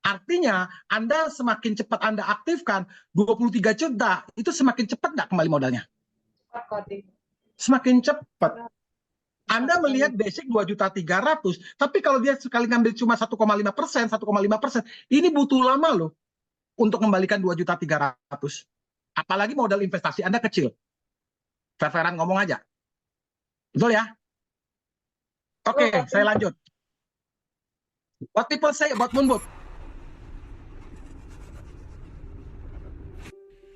Artinya, Anda semakin cepat Anda aktifkan, 23 juta, itu semakin cepat nggak kembali modalnya? Cepat kok, Tim. Semakin cepat. Anda melihat basic 2.300.000, tapi kalau dia sekali ngambil cuma 1,5%, 1,5%, ini butuh lama loh untuk kembalikan 2.300.000. Apalagi modal investasi Anda kecil. Fair-fairan ngomong aja. Betul ya? Oke, saya lanjut. What people say about Moonbot?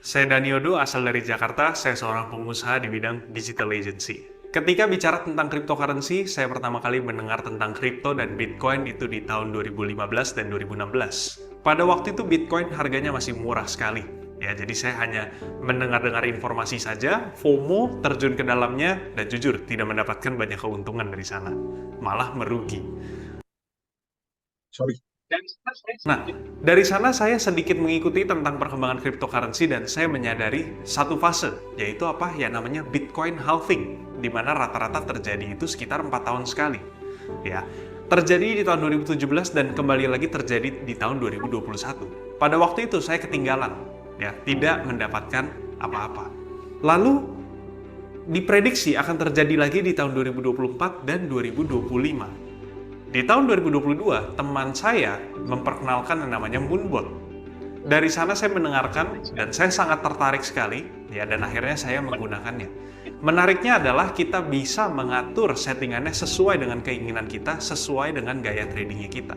Saya Daniodo, asal dari Jakarta. Saya seorang pengusaha di bidang digital agency. Ketika bicara tentang cryptocurrency, saya pertama kali mendengar tentang kripto dan Bitcoin itu di tahun 2015 dan 2016. Pada waktu itu Bitcoin harganya masih murah sekali. Ya, jadi saya hanya mendengar-dengar informasi saja, FOMO, terjun ke dalamnya, dan jujur tidak mendapatkan banyak keuntungan dari sana. Malah merugi. Sorry. Nah, dari sana saya sedikit mengikuti tentang perkembangan cryptocurrency dan saya menyadari satu fase, yaitu apa? Ya namanya Bitcoin halving, di mana rata-rata terjadi itu sekitar 4 tahun sekali. Ya, terjadi di tahun 2017 dan kembali lagi terjadi di tahun 2021. Pada waktu itu saya ketinggalan, ya, tidak mendapatkan apa-apa. Lalu diprediksi akan terjadi lagi di tahun 2024 dan 2025. Di tahun 2022, teman saya memperkenalkan yang namanya Moonbot. Dari sana saya mendengarkan dan saya sangat tertarik sekali, ya, dan akhirnya saya menggunakannya. Menariknya adalah kita bisa mengatur settingannya sesuai dengan keinginan kita, sesuai dengan gaya tradingnya kita.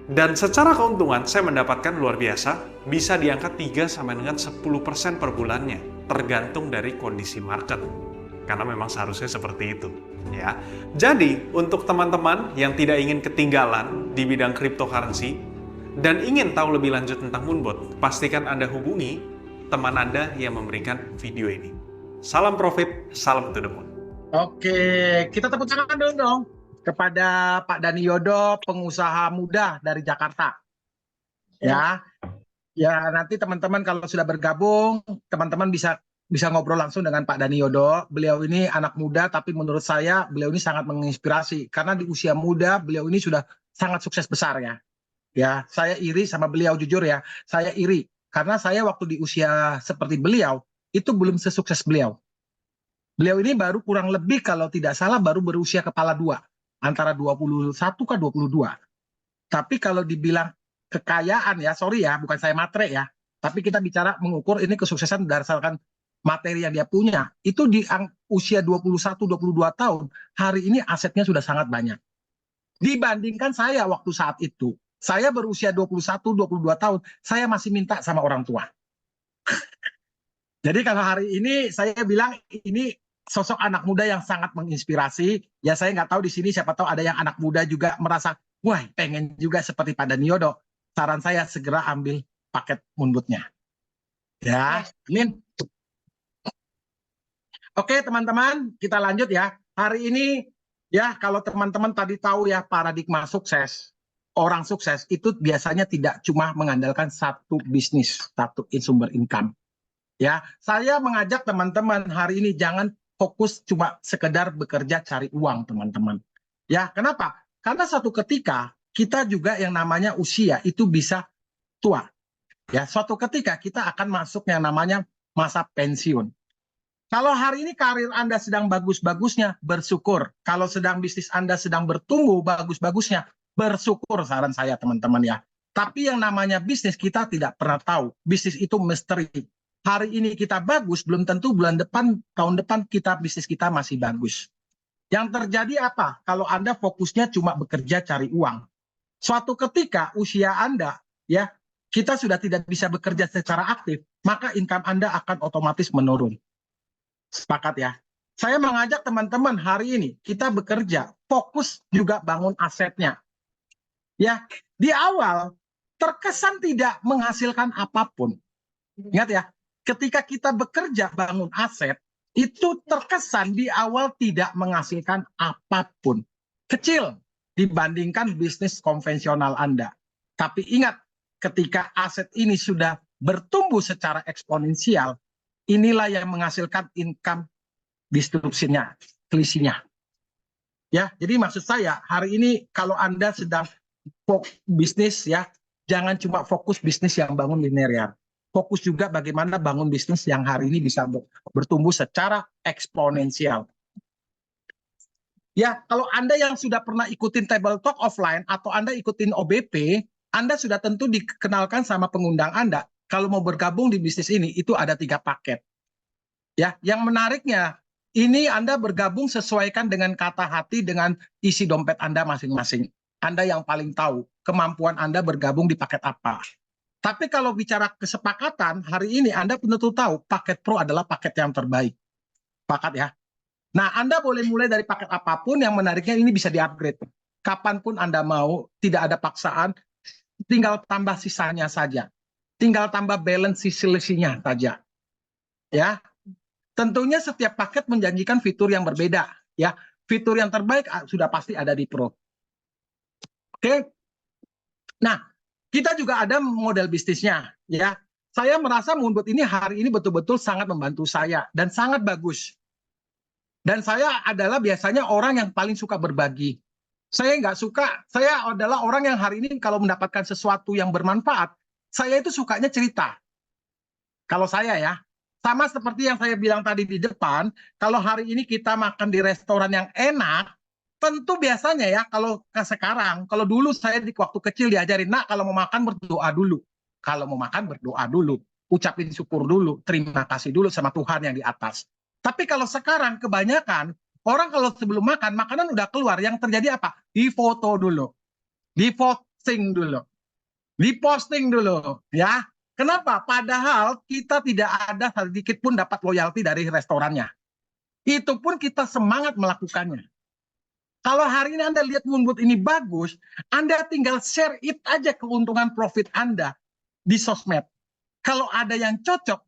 Dan secara keuntungan saya mendapatkan luar biasa, bisa di angka 3 sampai dengan 10% per bulannya, tergantung dari kondisi market. Karena memang seharusnya seperti itu, ya. Jadi, untuk teman-teman yang tidak ingin ketinggalan di bidang cryptocurrency dan ingin tahu lebih lanjut tentang Moonbot, pastikan Anda hubungi teman Anda yang memberikan video ini. Salam profit, salam to the moon. Oke, kita tepuk tangan dulu dong kepada Pak Daniodo, pengusaha muda dari Jakarta. Ya, ya nanti teman-teman kalau sudah bergabung, teman-teman bisa ngobrol langsung dengan Pak Daniodo. Beliau ini anak muda, tapi menurut saya beliau ini sangat menginspirasi karena di usia muda beliau ini sudah sangat sukses besar ya. Ya, saya iri sama beliau, jujur ya. Saya iri karena saya waktu di usia seperti beliau itu belum sesukses beliau. Beliau ini baru kurang lebih kalau tidak salah baru berusia kepala 2, antara 21 ke 22. Tapi kalau dibilang kekayaan ya, sorry ya, bukan saya matre ya, tapi kita bicara mengukur ini kesuksesan berdasarkan materi yang dia punya. Itu di usia 21-22 tahun, hari ini asetnya sudah sangat banyak. Dibandingkan saya waktu saat itu, saya berusia 21-22 tahun, saya masih minta sama orang tua. Jadi kalau hari ini saya bilang ini sosok anak muda yang sangat menginspirasi. Ya saya nggak tahu di sini siapa tahu ada yang anak muda juga merasa, wah pengen juga seperti Pak Daniodo. Saran saya segera ambil paket Moonbot-nya. Ya, amin. Oke teman-teman, kita lanjut ya. Hari ini ya kalau teman-teman tadi tahu ya paradigma sukses. Orang sukses itu biasanya tidak cuma mengandalkan satu bisnis, satu sumber income. Ya, saya mengajak teman-teman hari ini jangan fokus cuma sekedar bekerja cari uang, teman-teman. Ya, kenapa? Karena suatu ketika kita juga yang namanya usia itu bisa tua. Ya, suatu ketika kita akan masuk yang namanya masa pensiun. Kalau hari ini karir Anda sedang bagus-bagusnya, bersyukur. Kalau sedang bisnis Anda sedang bertumbuh bagus-bagusnya, bersyukur saran saya teman-teman ya. Tapi yang namanya bisnis kita tidak pernah tahu. Bisnis itu misteri. Hari ini kita bagus, belum tentu bulan depan, tahun depan bisnis kita masih bagus. Yang terjadi apa? Kalau Anda fokusnya cuma bekerja cari uang. Suatu ketika usia Anda, ya, kita sudah tidak bisa bekerja secara aktif, maka income Anda akan otomatis menurun. Sepakat ya? Saya mengajak teman-teman hari ini kita bekerja, fokus juga bangun asetnya. Ya, di awal terkesan tidak menghasilkan apapun. Ingat ya, ketika kita bekerja bangun aset, itu terkesan di awal tidak menghasilkan apapun. Kecil dibandingkan bisnis konvensional Anda. Tapi ingat, ketika aset ini sudah bertumbuh secara eksponensial, inilah yang menghasilkan income disruption-nya, selisihnya. Ya, jadi maksud saya hari ini kalau Anda sedang bisnis ya, jangan cuma fokus bisnis yang bangun linear. Fokus juga bagaimana bangun bisnis yang hari ini bisa bertumbuh secara eksponensial. Ya, kalau Anda yang sudah pernah ikutin Table Talk offline atau Anda ikutin OBP, Anda sudah tentu dikenalkan sama pengundang Anda. Kalau mau bergabung di bisnis ini, itu ada 3 paket. Ya, yang menariknya, ini Anda bergabung sesuaikan dengan kata hati dengan isi dompet Anda masing-masing. Anda yang paling tahu kemampuan Anda bergabung di paket apa. Tapi kalau bicara kesepakatan, hari ini Anda tentu tahu paket Pro adalah paket yang terbaik. Paket ya. Nah, Anda boleh mulai dari paket apapun, yang menariknya ini bisa di-upgrade. Kapanpun Anda mau, tidak ada paksaan, tinggal tambah sisanya saja. Tinggal tambah balance selisihnya saja. Ya. Tentunya setiap paket menjanjikan fitur yang berbeda. Ya. Fitur yang terbaik sudah pasti ada di Pro. Oke. Nah, kita juga ada model bisnisnya, ya. Saya merasa Moonbot ini hari ini betul-betul sangat membantu saya dan sangat bagus. Dan saya adalah biasanya orang yang paling suka berbagi. Saya nggak suka, saya adalah orang yang hari ini kalau mendapatkan sesuatu yang bermanfaat, saya itu sukanya cerita. Kalau saya ya, sama seperti yang saya bilang tadi di depan, kalau hari ini kita makan di restoran yang enak, tentu biasanya ya, kalau sekarang, kalau dulu saya di waktu kecil diajarin, nak kalau mau makan berdoa dulu. Kalau mau makan berdoa dulu. Ucapin syukur dulu, terima kasih dulu sama Tuhan yang di atas. Tapi kalau sekarang kebanyakan, orang kalau sebelum makan, makanan udah keluar, yang terjadi apa? Difoto dulu. Di-posting dulu. Diposting dulu. Ya. Kenapa? Padahal kita tidak ada sedikit pun dapat loyalty dari restorannya. Itu pun kita semangat melakukannya. Kalau hari ini Anda lihat Moonbot ini bagus, Anda tinggal share it aja keuntungan profit Anda di sosmed. Kalau ada yang cocok,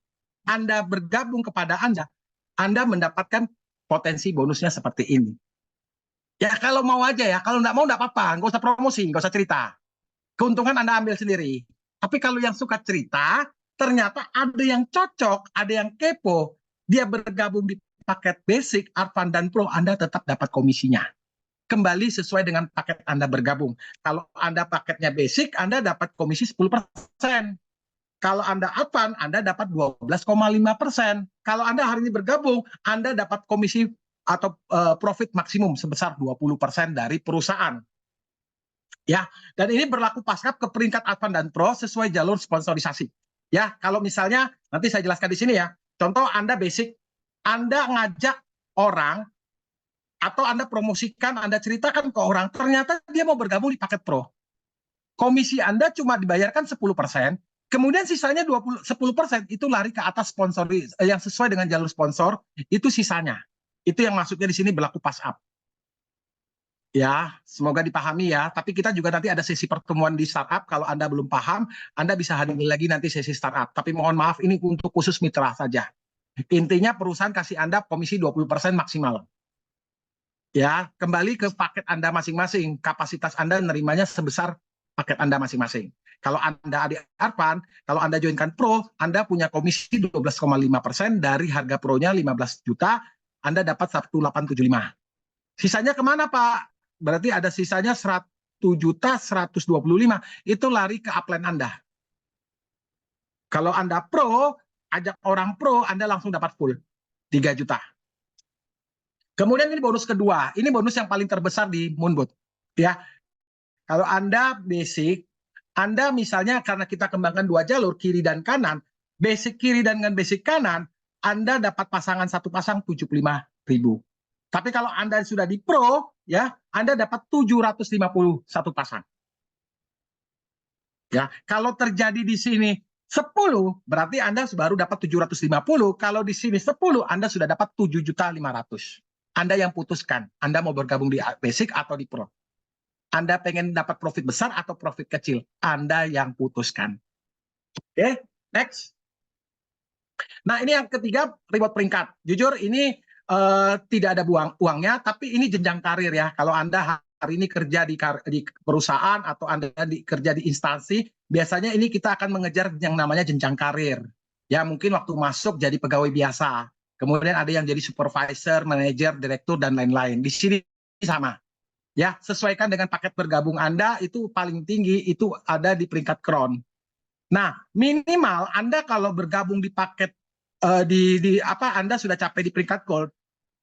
Anda bergabung kepada Anda mendapatkan potensi bonusnya seperti ini. Ya kalau mau aja ya, kalau nggak mau nggak apa-apa, nggak usah promosi, nggak usah cerita. Keuntungan Anda ambil sendiri. Tapi kalau yang suka cerita, ternyata ada yang cocok, ada yang kepo, dia bergabung di paket basic, Advance dan Pro, Anda tetap dapat komisinya. Kembali sesuai dengan paket Anda bergabung. Kalau Anda paketnya basic, Anda dapat komisi 10%. Kalau Anda Advance, Anda dapat 12,5%. Kalau Anda hari ini bergabung, Anda dapat komisi atau profit maksimum sebesar 20% dari perusahaan. Ya, dan ini berlaku pasca ke peringkat Advance dan Pro sesuai jalur sponsorisasi. Ya, kalau misalnya nanti saya jelaskan di sini ya. Contoh Anda basic, Anda ngajak orang atau Anda promosikan, Anda ceritakan ke orang, ternyata dia mau bergabung di paket Pro. Komisi Anda cuma dibayarkan 10%, kemudian sisanya 10% itu lari ke atas sponsor yang sesuai dengan jalur sponsor, itu sisanya. Itu yang maksudnya di sini berlaku pass up. Ya, semoga dipahami ya. Tapi kita juga nanti ada sesi pertemuan di startup. Kalau Anda belum paham, Anda bisa hadiri lagi nanti sesi startup. Tapi mohon maaf, ini untuk khusus mitra saja. Intinya perusahaan kasih Anda komisi 20% maksimal. Ya, kembali ke paket Anda masing-masing. Kapasitas Anda menerimanya sebesar paket Anda masing-masing. Kalau Anda di Advance, kalau Anda joinkan Pro, Anda punya komisi 12,5% dari harga Pro-nya 15 juta, Anda dapat 1.875. Sisanya kemana Pak? Berarti ada sisanya 100.125. Itu lari ke upline Anda. Kalau Anda Pro, ajak orang Pro, Anda langsung dapat full 3 juta. Kemudian ini bonus kedua. Ini bonus yang paling terbesar di Moonbot. Ya. Kalau Anda basic, Anda misalnya karena kita kembangkan 2 jalur, kiri dan kanan, basic kiri dan basic kanan, Anda dapat pasangan satu pasang 75.000. Tapi kalau Anda sudah di Pro, ya, Anda dapat 751 pasang. Ya, kalau terjadi di sini 10 berarti Anda baru dapat 750. Kalau di sini 10 Anda sudah dapat 7.500.000. Anda yang putuskan. Anda mau bergabung di basic atau di pro. Anda pengen dapat profit besar atau profit kecil. Anda yang putuskan. Oke, next. Nah, ini yang ketiga, reward peringkat. Jujur ini tidak ada uangnya, tapi ini jenjang karir ya. Kalau Anda hari ini kerja di perusahaan atau Anda kerja di instansi, biasanya ini kita akan mengejar yang namanya jenjang karir. Ya, mungkin waktu masuk jadi pegawai biasa. Kemudian ada yang jadi supervisor, manajer, direktur, dan lain-lain. Di sini sama. Ya, sesuaikan dengan paket bergabung Anda, itu paling tinggi, itu ada di peringkat crown. Nah, minimal Anda kalau bergabung di paket Anda sudah capai di peringkat gold,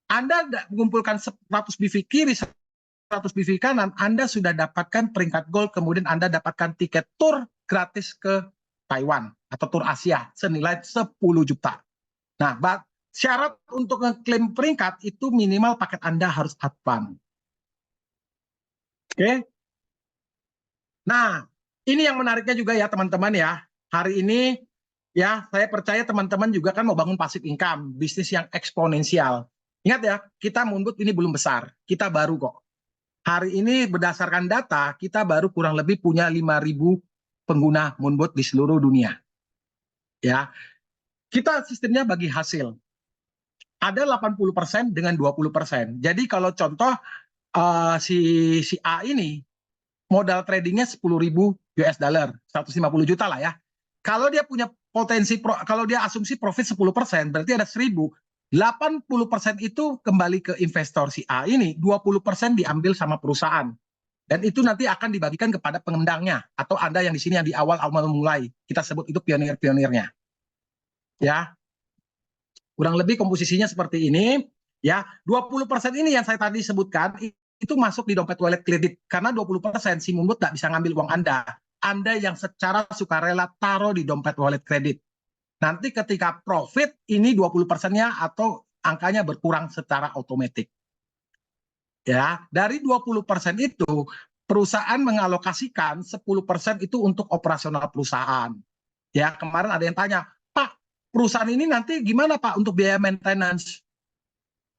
Anda mengumpulkan 100 BV kiri, 100 BV kanan, Anda sudah dapatkan peringkat gold, kemudian Anda dapatkan tiket tour gratis ke Taiwan atau tour Asia senilai 10 juta. Nah, syarat untuk ngeklaim peringkat itu minimal paket Anda harus advance. Oke. Nah, ini yang menariknya juga ya teman-teman ya. Hari ini ya saya percaya teman-teman juga kan mau bangun passive income, bisnis yang eksponensial. Ingat ya, kita Moonboot ini belum besar, kita baru kok. Hari ini berdasarkan data, kita baru kurang lebih punya 5.000 pengguna Moonboot di seluruh dunia. Ya, kita sistemnya bagi hasil. Ada 80% dengan 20%. Jadi kalau contoh si A ini modal tradingnya 10.000 US dollar, 150 juta lah ya. Kalau dia punya potensi, kalau dia asumsi profit 10%, berarti ada 1.000. 80% itu kembali ke investor si A ini, 20% diambil sama perusahaan. Dan itu nanti akan dibagikan kepada pengendangnya, atau Anda yang di sini yang di awal mulai. Kita sebut itu pionir-pionirnya. Ya. Kurang lebih komposisinya seperti ini. Ya, 20% ini yang saya tadi sebutkan, itu masuk di dompet wallet kredit. Karena 20% si Moonboot tidak bisa ngambil uang Anda. Anda yang secara sukarela taruh di dompet wallet kredit. Nanti ketika profit, ini 20%-nya atau angkanya berkurang secara otomatis. Ya, dari 20% itu, perusahaan mengalokasikan 10% itu untuk operasional perusahaan. Ya, kemarin ada yang tanya, Pak, perusahaan ini nanti gimana Pak untuk biaya maintenance?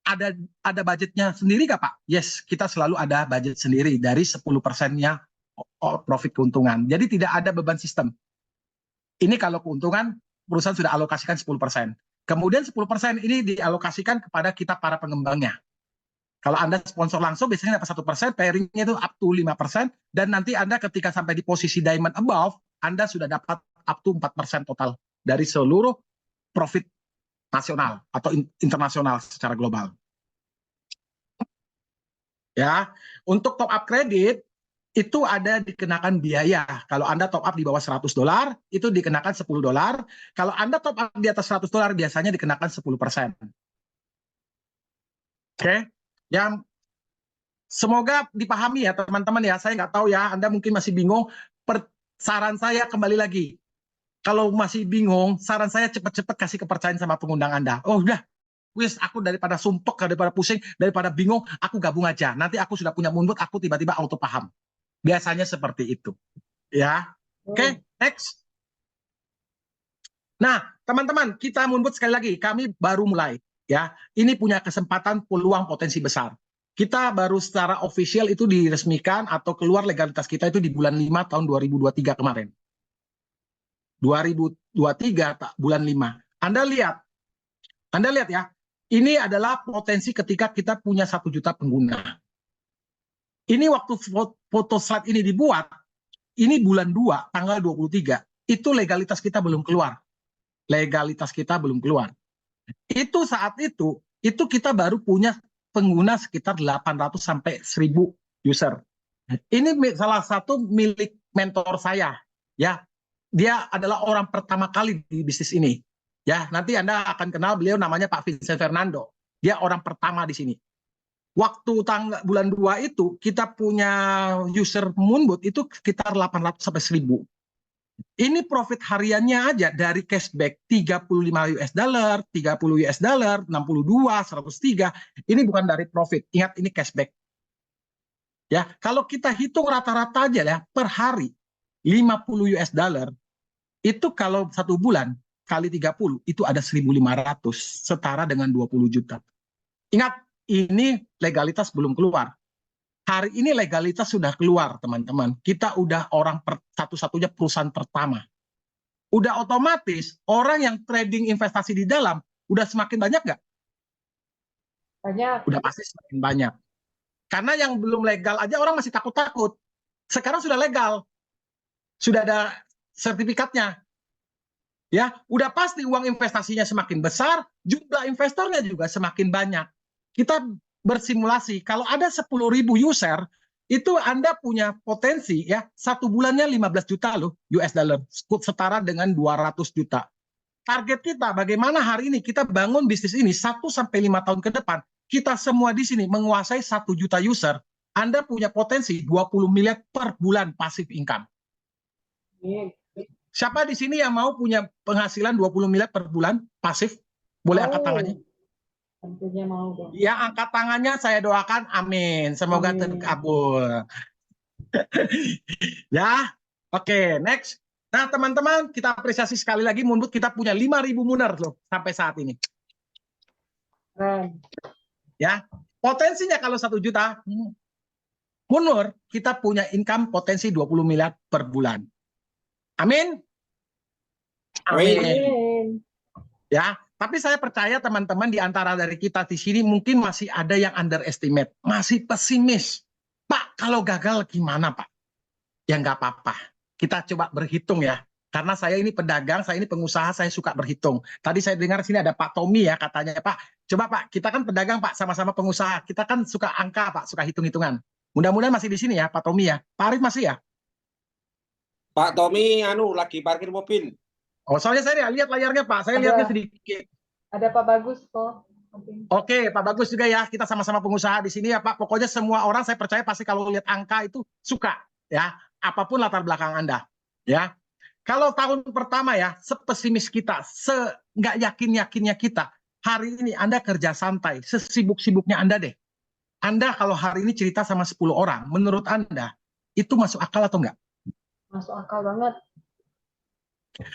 Ada budgetnya sendiri nggak Pak? Yes, kita selalu ada budget sendiri dari 10%-nya profit keuntungan. Jadi tidak ada beban sistem. Ini kalau keuntungan, perusahaan sudah alokasikan 10%. Kemudian 10% ini dialokasikan kepada kita para pengembangnya. Kalau Anda sponsor langsung, biasanya dapat 1%, pairing-nya itu up to 5%, dan nanti Anda ketika sampai di posisi diamond above, Anda sudah dapat up to 4% total dari seluruh profit nasional atau internasional secara global. Ya, untuk top up kredit itu ada dikenakan biaya. Kalau Anda top up di bawah $100, itu dikenakan $10. Kalau Anda top up di atas $100, biasanya dikenakan 10%. Oke, yang semoga dipahami ya teman-teman ya. Saya nggak tahu ya, Anda mungkin masih bingung. Saran saya kembali lagi, kalau masih bingung, saran saya cepat-cepat kasih kepercayaan sama pengundang Anda. Oh udah, wis aku daripada sumpek, daripada pusing, daripada bingung, aku gabung aja. Nanti aku sudah punya Moonboot, aku tiba-tiba auto paham. Biasanya seperti itu. Ya. Oke, next. Nah, teman-teman, kita Moonboot sekali lagi, kami baru mulai. Ya, ini punya kesempatan peluang potensi besar. Kita baru secara official itu diresmikan atau keluar legalitas kita itu di bulan 5 tahun 2023 kemarin. 2023 bulan 5. Anda lihat ya, ini adalah potensi ketika kita punya 1 juta pengguna. Ini waktu foto slide ini dibuat, ini bulan 2, tanggal 23, itu legalitas kita belum keluar. Itu saat itu kita baru punya pengguna sekitar 800 sampai 1000 user. Ini salah satu milik mentor saya, ya. Dia adalah orang pertama kali di bisnis ini. Ya, nanti Anda akan kenal beliau, namanya Pak Vincent Fernando. Dia orang pertama di sini. Waktu bulan 2 itu kita punya user Moonboot itu sekitar 800 sampai 1000. Ini profit hariannya aja dari cashback 35 US dollar, 30 US dollar, 62, 103. Ini bukan dari profit. Ingat ini cashback. Ya, kalau kita hitung rata-rata aja ya per hari 50 US dollar Itu kalau 1 bulan kali 30 itu ada 1.500, setara dengan 20 juta. Ingat, ini legalitas belum keluar. Hari ini legalitas sudah keluar, teman-teman. Kita udah orang satu-satunya perusahaan pertama. Udah otomatis orang yang trading investasi di dalam udah semakin banyak nggak? Banyak. Udah pasti semakin banyak. Karena yang belum legal aja orang masih takut-takut. Sekarang sudah legal. Sudah ada sertifikatnya. Ya, udah pasti uang investasinya semakin besar, jumlah investornya juga semakin banyak. Kita bersimulasi, kalau ada 10.000 user, itu Anda punya potensi ya, 1 bulannya 15 juta loh US dollar, setara dengan 200 juta. Target kita bagaimana hari ini kita bangun bisnis ini 1-5 tahun ke depan, kita semua di sini menguasai 1 juta user, Anda punya potensi 20 miliar per bulan passive income. Siapa di sini yang mau punya penghasilan 20 miliar per bulan pasif? Boleh angkat tangannya? Tentunya mau dong. Ya, angkat tangannya, saya doakan amin. Semoga Amin. terkabul. Ya, oke, next. Nah, teman-teman, kita apresiasi sekali lagi Moonbird, kita punya 5.000 Mooner loh sampai saat ini. Keren. Ya, potensinya kalau 1 juta Moonbird, kita punya income potensi 20 miliar per bulan. Amin. Amin. Amin. Ya, tapi saya percaya teman-teman di antara dari kita di sini mungkin masih ada yang underestimate, masih pesimis. Pak, kalau gagal gimana, Pak? Ya nggak apa-apa. Kita coba berhitung ya. Karena saya ini pedagang, saya ini pengusaha, saya suka berhitung. Tadi saya dengar sini ada Pak Tommy ya, katanya, Pak, coba Pak, kita kan pedagang Pak, sama-sama pengusaha. Kita kan suka angka Pak, suka hitung-hitungan. Mudah-mudahan masih di sini ya, Pak Tommy ya. Pak Arif masih ya? Pak Tommy lagi parkir mobil. Oh, soalnya saya lihat layarnya Pak, saya Ada. lihatnya sedikit. Ada Pak Bagus kok. Oke, Pak Bagus juga ya. Kita sama-sama pengusaha di sini ya, Pak. Pokoknya semua orang saya percaya pasti kalau lihat angka itu suka ya, apapun latar belakang Anda, ya. Kalau tahun pertama ya, sepesimis kita, nggak yakin-yakinnya kita, hari ini Anda kerja santai, sesibuk-sibuknya Anda deh. Anda kalau hari ini cerita sama 10 orang, menurut Anda itu masuk akal atau enggak? Masuk akal banget.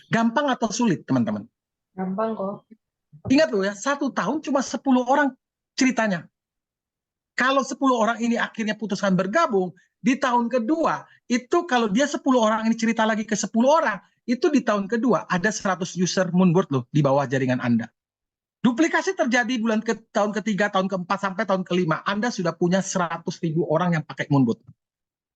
Gampang atau sulit, teman-teman? Gampang kok. Ingat loh ya, 1 tahun cuma 10 orang ceritanya. Kalau 10 orang ini akhirnya putuskan bergabung, di tahun kedua, itu kalau dia 10 orang ini cerita lagi ke 10 orang, itu di tahun kedua ada 100 user Moonbird loh di bawah jaringan Anda. Duplikasi terjadi tahun ketiga, tahun keempat, sampai tahun kelima. Anda sudah punya 100.000 orang yang pakai Moonbird.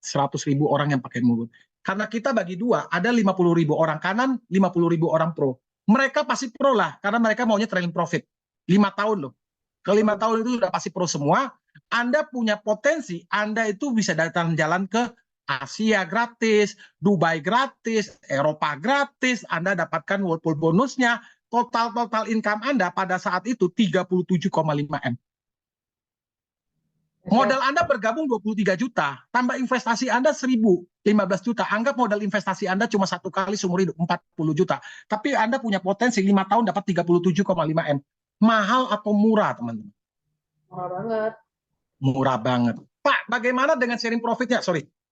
100.000 orang yang pakai Moonbird. Karena kita bagi dua, ada 50.000 orang kanan, 50.000 orang pro. Mereka pasti pro lah, karena mereka maunya trailing profit. 5 tahun loh. Ke 5 tahun itu sudah pasti pro semua. Anda punya potensi, Anda itu bisa datang jalan ke Asia gratis, Dubai gratis, Eropa gratis, Anda dapatkan Whirlpool bonusnya, total income Anda pada saat itu 37,5 M. Modal Anda bergabung 23 juta, tambah investasi Anda 1.015 juta. Anggap modal investasi Anda cuma 1 kali seumur hidup 40 juta. Tapi Anda punya potensi 5 tahun dapat 37,5 M. Mahal atau murah, teman-teman? Murah banget. Murah banget. Pak, bagaimana dengan sharing profitnya?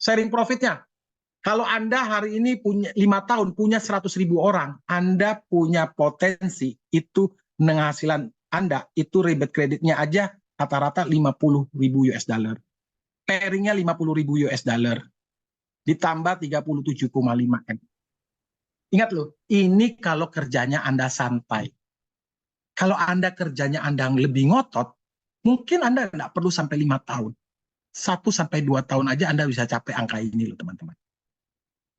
Sharing profitnya. Kalau Anda hari ini punya 5 tahun, punya 100.000 orang, Anda punya potensi itu penghasilan Anda, itu rebate kreditnya aja rata-rata 50.000 US dollar. Pairingnya 50.000 US dollar. Ditambah 37,5 M. Ingat loh, ini kalau kerjanya Anda santai. Kalau Anda kerjanya Anda lebih ngotot, mungkin Anda nggak perlu sampai 5 tahun. 1-2 tahun aja Anda bisa capai angka ini loh, teman-teman.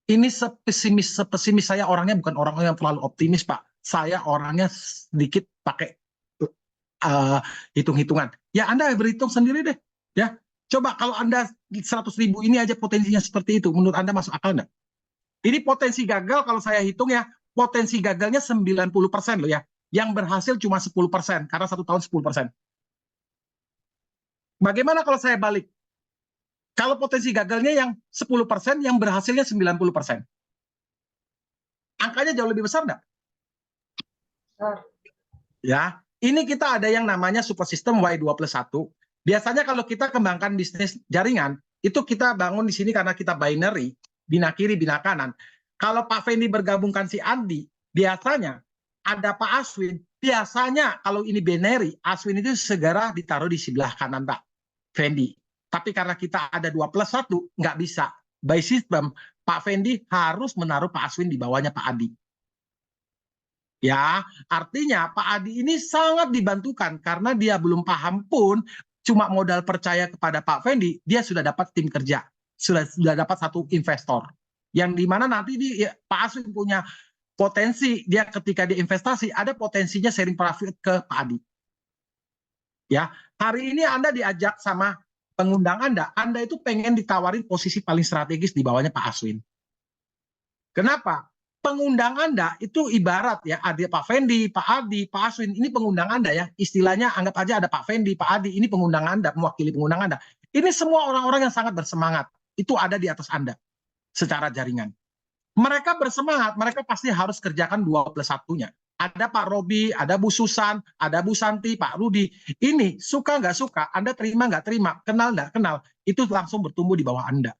Ini sepesimis saya orangnya bukan orang yang terlalu optimis, Pak. Saya orangnya sedikit pakai hitung-hitungan. Ya Anda berhitung sendiri deh. Ya, coba kalau Anda 100.000 ini aja potensinya seperti itu, menurut Anda masuk akal nggak? Ini potensi gagal kalau saya hitung ya, potensi gagalnya 90% loh ya. Yang berhasil cuma 10%, karena 1 tahun 10%. Bagaimana kalau saya balik? Kalau potensi gagalnya yang 10%, yang berhasilnya 90%. Angkanya jauh lebih besar nggak? Ya, ini kita ada yang namanya super system Y2+1. Biasanya kalau kita kembangkan bisnis jaringan, itu kita bangun di sini karena kita binary, bina kiri, bina kanan. Kalau Pak Fendi bergabungkan si Andi, biasanya ada Pak Aswin, biasanya kalau ini binary, Aswin itu segera ditaruh di sebelah kanan Pak Fendi. Tapi karena kita ada 2+1, nggak bisa. By system, Pak Fendi harus menaruh Pak Aswin di bawahnya Pak Adi. Ya, artinya Pak Adi ini sangat dibantukan karena dia belum paham pun, cuma modal percaya kepada Pak Fendi, dia sudah dapat tim kerja, sudah dapat satu investor. Yang dimana nanti Pak Aswin punya potensi, dia ketika dia investasi, ada potensinya sharing profit ke Pak Adi. Ya, hari ini Anda diajak sama pengundang Anda itu pengen ditawarin posisi paling strategis di bawahnya Pak Aswin. Kenapa? Pengundang Anda itu ibarat ya, ada Pak Fendi, Pak Adi, Pak Aswin, ini pengundang Anda ya, istilahnya anggap aja ada Pak Fendi, Pak Adi, ini pengundang Anda, mewakili pengundang Anda. Ini semua orang-orang yang sangat bersemangat, itu ada di atas Anda, secara jaringan. Mereka bersemangat, mereka pasti harus kerjakan 2+1-nya. Ada Pak Robi, ada Bu Susan, ada Bu Santi, Pak Rudi. Ini suka nggak suka, Anda terima nggak terima, kenal nggak kenal, itu langsung bertumbuh di bawah Anda.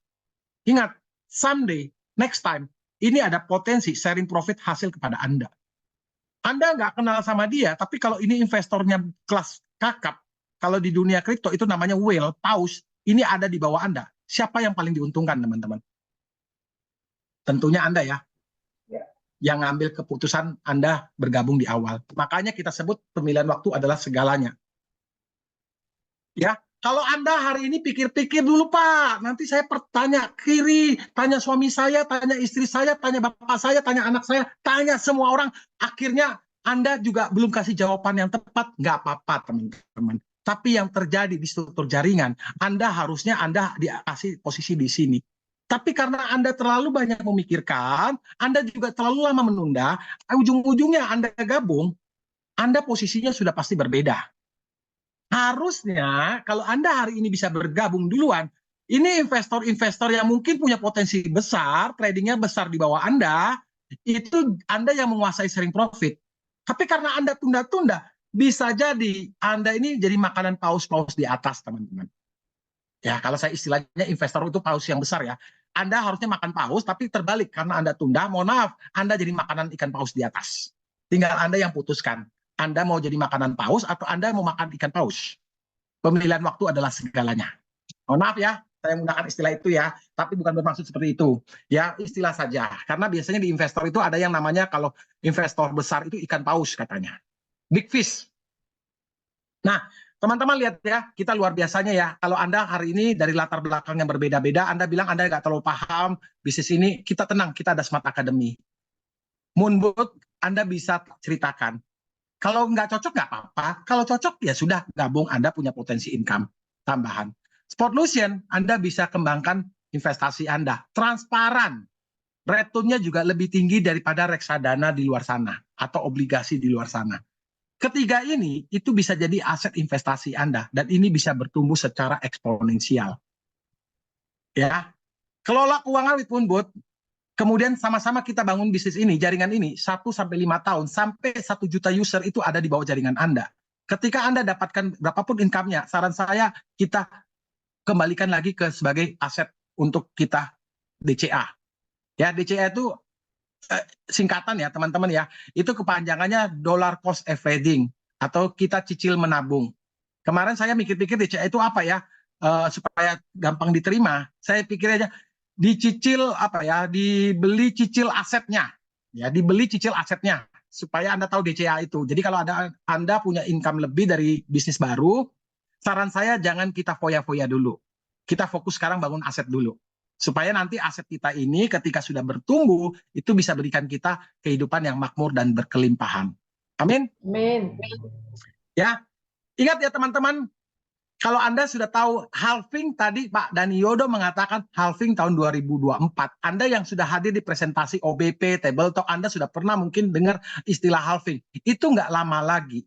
Ingat, someday, next time, ini ada potensi sharing profit hasil kepada Anda. Anda nggak kenal sama dia, tapi kalau ini investornya kelas kakap, kalau di dunia kripto itu namanya whale, paus, ini ada di bawah Anda. Siapa yang paling diuntungkan, teman-teman? Tentunya Anda ya. Yang ngambil keputusan Anda bergabung di awal. Makanya kita sebut pemilihan waktu adalah segalanya. Ya, kalau Anda hari ini pikir-pikir dulu Pak, nanti saya tanya kiri, tanya suami saya, tanya istri saya, tanya bapak saya, tanya anak saya, tanya semua orang, akhirnya Anda juga belum kasih jawaban yang tepat, nggak apa-apa teman-teman. Tapi yang terjadi di struktur jaringan, harusnya Anda dikasih posisi di sini. Tapi karena Anda terlalu banyak memikirkan, Anda juga terlalu lama menunda, ujung-ujungnya Anda gabung, Anda posisinya sudah pasti berbeda. Harusnya kalau Anda hari ini bisa bergabung duluan, ini investor-investor yang mungkin punya potensi besar, tradingnya besar di bawah Anda, itu Anda yang menguasai sharing profit. Tapi karena Anda tunda-tunda, bisa jadi Anda ini jadi makanan paus-paus di atas, teman-teman. Ya, kalau saya istilahnya investor itu paus yang besar ya. Anda harusnya makan paus, tapi terbalik karena Anda tunda, mohon maaf, Anda jadi makanan ikan paus di atas. Tinggal Anda yang putuskan. Anda mau jadi makanan paus atau Anda mau makan ikan paus. Pemilihan waktu adalah segalanya. Mohon maaf ya, saya menggunakan istilah itu ya, tapi bukan bermaksud seperti itu. Ya, istilah saja. Karena biasanya di investor itu ada yang namanya kalau investor besar itu ikan paus katanya. Big fish. Nah, teman-teman lihat ya, kita luar biasanya ya. Kalau Anda hari ini dari latar belakang yang berbeda-beda, Anda bilang Anda nggak terlalu paham bisnis ini, kita tenang, kita ada Smart Academy. Moonboot, Anda bisa ceritakan. Kalau nggak cocok, nggak apa-apa. Kalau cocok, ya sudah, gabung, Anda punya potensi income tambahan. Sportlution, Anda bisa kembangkan investasi Anda. Transparan. Return-nya juga lebih tinggi daripada reksadana di luar sana, atau obligasi di luar sana. Ketiga ini itu bisa jadi aset investasi Anda dan ini bisa bertumbuh secara eksponensial. Ya. Kelola keuangan with Moonboot, kemudian sama-sama kita bangun bisnis ini, jaringan ini 1-5 tahun sampai 1 juta user itu ada di bawah jaringan Anda. Ketika Anda dapatkan berapapun income-nya, saran saya kita kembalikan lagi ke sebagai aset untuk kita DCA. Ya, DCA itu singkatan ya teman-teman ya, itu kepanjangannya dollar cost averaging atau kita cicil menabung. Kemarin saya mikir-pikir DCA itu apa ya, supaya gampang diterima, saya pikir aja dicicil apa ya, dibeli cicil asetnya, ya dibeli cicil asetnya supaya Anda tahu DCA itu. Jadi kalau Anda punya income lebih dari bisnis baru, saran saya jangan kita foya-foya dulu, kita fokus sekarang bangun aset dulu. Supaya nanti aset kita ini ketika sudah bertumbuh, itu bisa berikan kita kehidupan yang makmur dan berkelimpahan. Amin? Amin. Ya, ingat ya teman-teman, kalau Anda sudah tahu halving tadi Pak Dani Yodo mengatakan halving tahun 2024. Anda yang sudah hadir di presentasi OBP, Table Talk, Anda sudah pernah mungkin dengar istilah halving. Itu nggak lama lagi.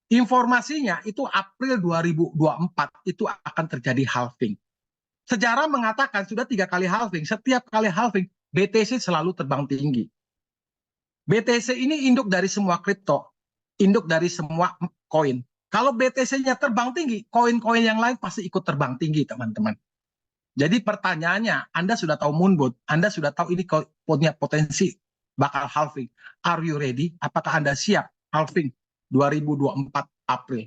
Informasinya itu April 2024 itu akan terjadi halving. Sejarah mengatakan sudah 3 kali halving. Setiap kali halving, BTC selalu terbang tinggi. BTC ini induk dari semua kripto, induk dari semua koin. Kalau BTC-nya terbang tinggi, koin-koin yang lain pasti ikut terbang tinggi, teman-teman. Jadi pertanyaannya, Anda sudah tahu Moonboot, Anda sudah tahu ini punya potensi bakal halving. Are you ready? Apakah Anda siap halving 2024 April?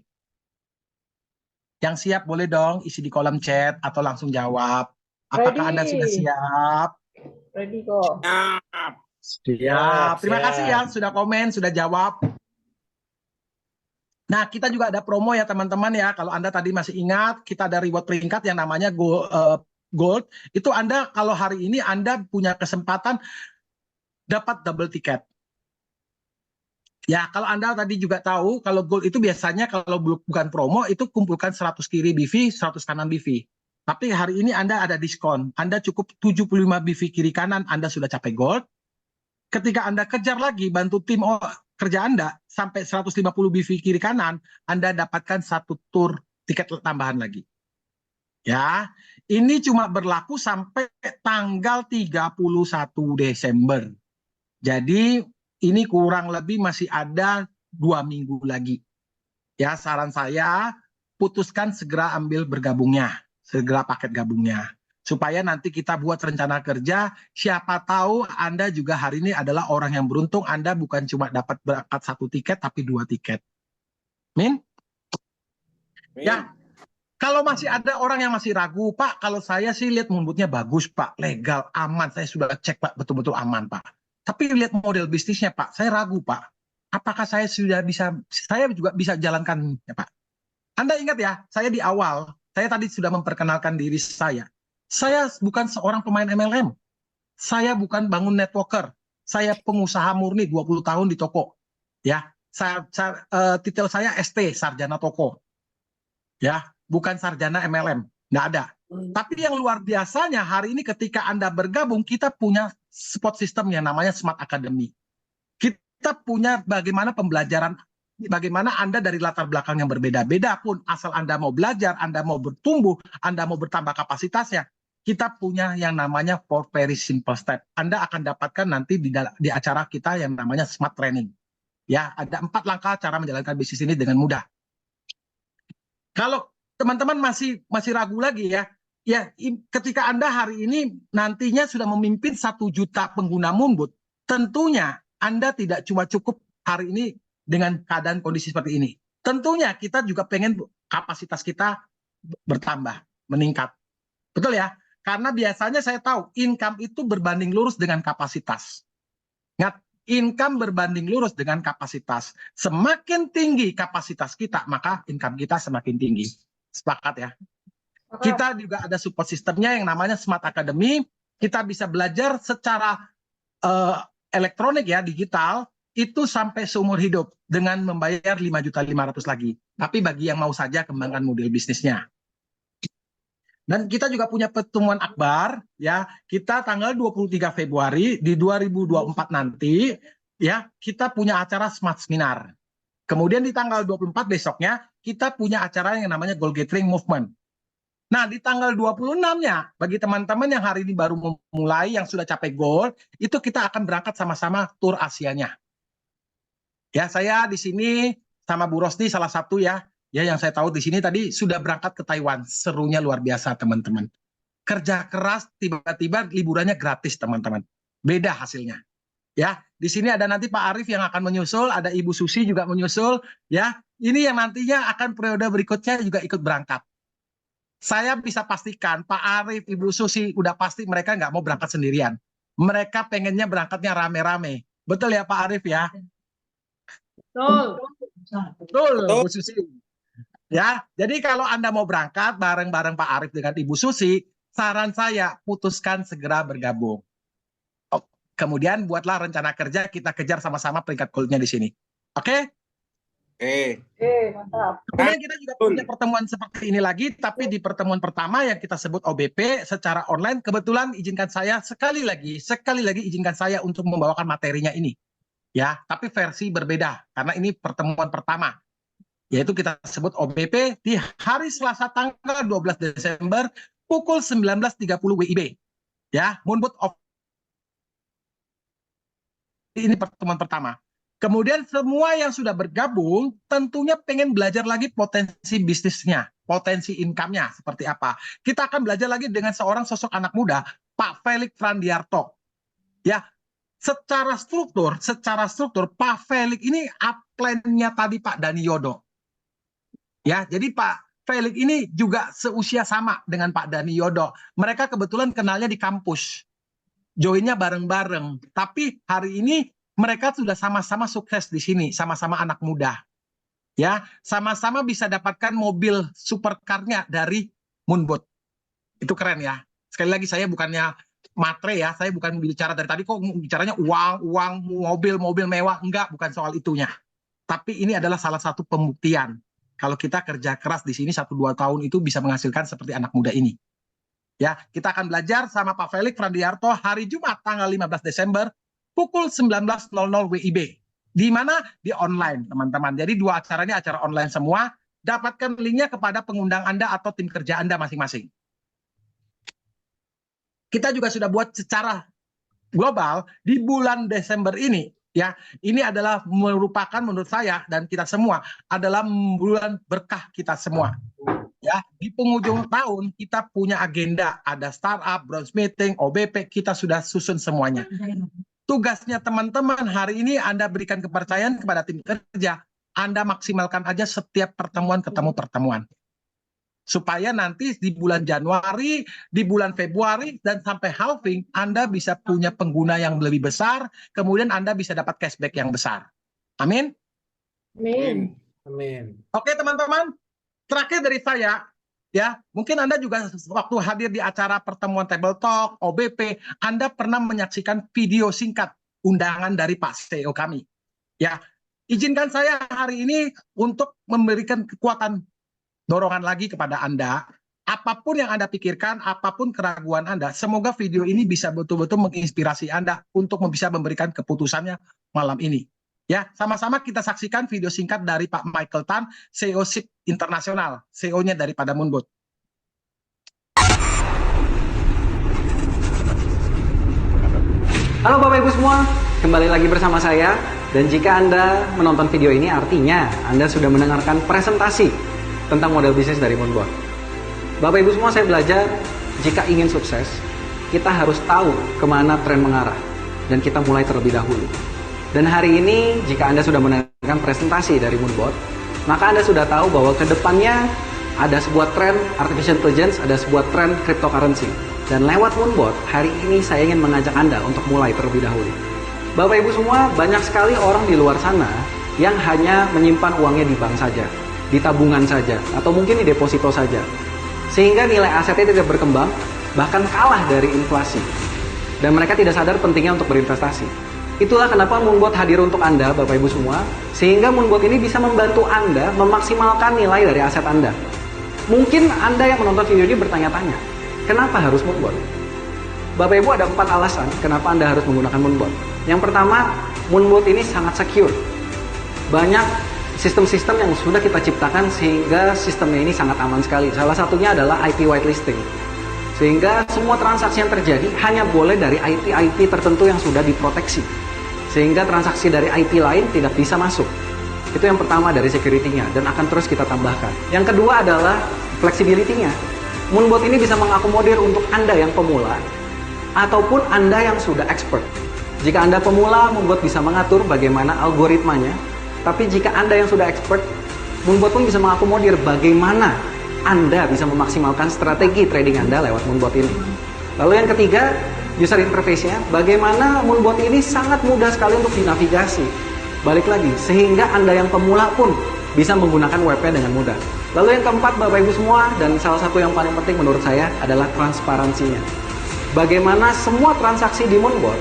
Yang siap boleh dong isi di kolom chat atau langsung jawab. Apakah Anda sudah Ready. siap? Ready kok. Siap. Siap. Terima siap. kasih ya sudah komen, sudah jawab. Nah, kita juga ada promo ya teman-teman ya. Kalau Anda tadi masih ingat, kita ada reward peringkat yang namanya Gold. Itu Anda kalau hari ini Anda punya kesempatan dapat double tiket. Ya, kalau Anda tadi juga tahu, kalau Gold itu biasanya kalau bukan promo, itu kumpulkan 100 kiri BV, 100 kanan BV. Tapi hari ini Anda ada diskon. Anda cukup 75 BV kiri kanan, Anda sudah capai Gold. Ketika Anda kejar lagi, bantu tim kerja Anda, sampai 150 BV kiri kanan, Anda dapatkan satu tour tiket tambahan lagi. Ya, ini cuma berlaku sampai tanggal 31 Desember. Jadi ini kurang lebih masih ada 2 minggu lagi. Ya, saran saya putuskan segera ambil bergabungnya, segera paket gabungnya. Supaya nanti kita buat rencana kerja, siapa tahu Anda juga hari ini adalah orang yang beruntung, Anda bukan cuma dapat berangkat 1 tiket, tapi 2 tiket. Min? Ya, kalau masih ada orang yang masih ragu, Pak, kalau saya sih lihat Moonboot-nya bagus, Pak, legal, aman, saya sudah cek, Pak, betul-betul aman, Pak. Tapi lihat model bisnisnya, Pak, saya ragu, Pak. Apakah saya juga bisa jalankan, ya, Pak? Anda ingat ya, saya di awal, saya tadi sudah memperkenalkan diri saya. Saya bukan seorang pemain MLM. Saya bukan bangun networker. Saya pengusaha murni 20 tahun di toko. Ya, titel saya ST, Sarjana Toko. Ya, bukan sarjana MLM. Nggak ada. Tapi yang luar biasanya hari ini ketika Anda bergabung, kita punya support system yang namanya Smart Academy. Kita punya bagaimana pembelajaran, bagaimana Anda dari latar belakang yang berbeda-beda pun, asal Anda mau belajar, Anda mau bertumbuh, Anda mau bertambah kapasitasnya, kita punya yang namanya 4 very simple step. Anda akan dapatkan nanti di acara kita yang namanya Smart Training. Ya, ada 4 langkah cara menjalankan bisnis ini dengan mudah. Kalau teman-teman masih ragu lagi ya, ketika Anda hari ini nantinya sudah memimpin 1 juta pengguna Moonboot, tentunya Anda tidak cuma cukup hari ini dengan keadaan kondisi seperti ini. Tentunya kita juga pengen kapasitas kita bertambah, meningkat. Betul ya? Karena biasanya saya tahu income itu berbanding lurus dengan kapasitas. Ingat, income berbanding lurus dengan kapasitas. Semakin tinggi kapasitas kita, maka income kita semakin tinggi. Sepakat ya? Kita juga ada support sistemnya yang namanya Smart Academy. Kita bisa belajar secara elektronik ya, digital, itu sampai seumur hidup dengan membayar 5.500.000 lagi. Tapi bagi yang mau saja kembangkan model bisnisnya. Dan kita juga punya pertemuan akbar ya, kita tanggal 23 Februari di 2024 nanti ya, kita punya acara Smart Seminar. Kemudian di tanggal 24 besoknya kita punya acara yang namanya Goal Gathering Movement. Nah, di tanggal 26-nya bagi teman-teman yang hari ini baru memulai yang sudah capai goal, itu kita akan berangkat sama-sama tur Asianya. Ya, saya di sini sama Bu Rosni salah satu ya yang saya tahu di sini tadi sudah berangkat ke Taiwan. Serunya luar biasa, teman-teman. Kerja keras, tiba-tiba liburannya gratis, teman-teman. Beda hasilnya. Ya, di sini ada nanti Pak Arief yang akan menyusul, ada Ibu Susi juga menyusul, ya. Ini yang nantinya akan periode berikutnya juga ikut berangkat. Saya bisa pastikan Pak Arief, Ibu Susi, udah pasti mereka nggak mau berangkat sendirian. Mereka pengennya berangkatnya rame-rame. Betul ya Pak Arief ya? Betul. Betul, Bu Susi. Ya, jadi kalau Anda mau berangkat bareng-bareng Pak Arief dengan Ibu Susi, saran saya putuskan segera bergabung. Kemudian buatlah rencana kerja, kita kejar sama-sama peringkat goldnya di sini. Oke? Oke, mantap. Kemudian kita juga punya pertemuan seperti ini lagi, tapi di pertemuan pertama yang kita sebut OBP secara online, kebetulan izinkan saya sekali lagi izinkan saya untuk membawakan materinya ini. Ya, tapi versi berbeda karena ini pertemuan pertama. Yaitu kita sebut OBP di hari Selasa tanggal 12 Desember pukul 19.30 WIB. Ya, Moonboot of ini pertemuan pertama. Kemudian semua yang sudah bergabung tentunya pengen belajar lagi potensi bisnisnya. potensi income-nya seperti apa. Kita akan belajar lagi dengan seorang sosok anak muda, Pak Felix Frandiarto. Ya, secara struktur Pak Felix ini upline-nya tadi Pak Dani Yodo. Ya, jadi Pak Felix ini juga seusia sama dengan Pak Dani Yodo. Mereka kebetulan kenalnya di kampus. Joinnya bareng-bareng. Tapi hari ini mereka sudah sama-sama sukses di sini, sama-sama anak muda. Ya, sama-sama bisa dapatkan mobil supercar-nya dari Moonbot. Itu keren ya. Sekali lagi saya bukannya matre ya, saya bukan bicara dari tadi kok bicaranya uang, mobil mewah, enggak, bukan soal itunya. Tapi ini adalah salah satu pembuktian kalau kita kerja keras di sini 1-2 tahun itu bisa menghasilkan seperti anak muda ini. Ya, kita akan belajar sama Pak Felix Frandiarto hari Jumat tanggal 15 Desember pukul 19.00 WIB. Di mana? Di online, teman-teman. Jadi 2 acara ini acara online semua. Dapatkan linknya kepada pengundang Anda atau tim kerja Anda masing-masing. Kita juga sudah buat secara global di bulan Desember ini, ya. Ini adalah merupakan menurut saya dan kita semua adalah bulan berkah kita semua. Ya, di penghujung tahun kita punya agenda, ada startup, bronze meeting, OBP, kita sudah susun semuanya. Tugasnya teman-teman hari ini Anda berikan kepercayaan kepada tim kerja, Anda maksimalkan aja setiap pertemuan ketemu pertemuan. Supaya nanti di bulan Januari, di bulan Februari, dan sampai halving, Anda bisa punya pengguna yang lebih besar, kemudian Anda bisa dapat cashback yang besar. Amin? Amin. Amin. Oke teman-teman, terakhir dari saya, ya mungkin Anda juga waktu hadir di acara pertemuan Table Talk, OBP, Anda pernah menyaksikan video singkat undangan dari Pak CEO kami. Ya, izinkan saya hari ini untuk memberikan kekuatan dorongan lagi kepada Anda, apapun yang Anda pikirkan, apapun keraguan Anda, semoga video ini bisa betul-betul menginspirasi Anda untuk bisa memberikan keputusannya malam ini. Ya, sama-sama kita saksikan video singkat dari Pak Michael Tan, CEO SIP Internasional, CEO-nya daripada Moonbot. Halo Bapak Ibu semua, kembali lagi bersama saya. Dan jika Anda menonton video ini artinya Anda sudah mendengarkan presentasi tentang model bisnis dari Moonbot. Bapak Ibu semua, saya belajar jika ingin sukses, kita harus tahu kemana tren mengarah dan kita mulai terlebih dahulu. Dan hari ini, jika Anda sudah mendengarkan presentasi dari Moonbot, maka Anda sudah tahu bahwa ke depannya ada sebuah tren artificial intelligence, ada sebuah tren cryptocurrency. Dan lewat Moonbot, hari ini saya ingin mengajak Anda untuk mulai terlebih dahulu. Bapak Ibu semua, banyak sekali orang di luar sana yang hanya menyimpan uangnya di bank saja, di tabungan saja, atau mungkin di deposito saja. Sehingga nilai asetnya tidak berkembang, bahkan kalah dari inflasi. Dan mereka tidak sadar pentingnya untuk berinvestasi. Itulah kenapa Moonbot hadir untuk Anda, Bapak Ibu semua, sehingga Moonbot ini bisa membantu Anda memaksimalkan nilai dari aset Anda. Mungkin Anda yang menonton video ini bertanya-tanya, kenapa harus Moonbot? Bapak Ibu, ada 4 alasan kenapa Anda harus menggunakan Moonbot. Yang pertama, Moonbot ini sangat secure. Banyak sistem-sistem yang sudah kita ciptakan sehingga sistemnya ini sangat aman sekali. Salah satunya adalah IP whitelisting. Sehingga semua transaksi yang terjadi hanya boleh dari IP tertentu yang sudah diproteksi. Sehingga transaksi dari IP lain tidak bisa masuk. Itu yang pertama dari security-nya dan akan terus kita tambahkan. Yang kedua adalah flexibility-nya. Moonbot ini bisa mengakomodir untuk Anda yang pemula ataupun Anda yang sudah expert. Jika Anda pemula, Moonbot bisa mengatur bagaimana algoritmanya. Tapi jika Anda yang sudah expert, Moonbot pun bisa mengakomodir bagaimana Anda bisa memaksimalkan strategi trading Anda lewat Moonbot ini. Lalu yang ketiga, user interface-nya, bagaimana Moonbot ini sangat mudah sekali untuk dinavigasi. Balik lagi, sehingga Anda yang pemula pun bisa menggunakan webnya dengan mudah. Lalu yang keempat, Bapak Ibu semua, dan salah satu yang paling penting menurut saya adalah transparansinya. Bagaimana semua transaksi di Moonbot,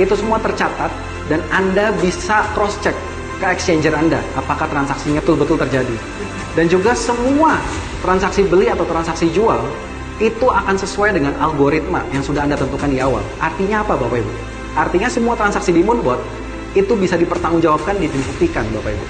itu semua tercatat, dan Anda bisa cross-check ke exchanger Anda, apakah transaksinya betul-betul terjadi. Dan juga semua transaksi beli atau transaksi jual, itu akan sesuai dengan algoritma yang sudah Anda tentukan di awal. Artinya apa Bapak Ibu? Artinya semua transaksi di Moonbot, itu bisa dipertanggungjawabkan, dibuktikan Bapak Ibu.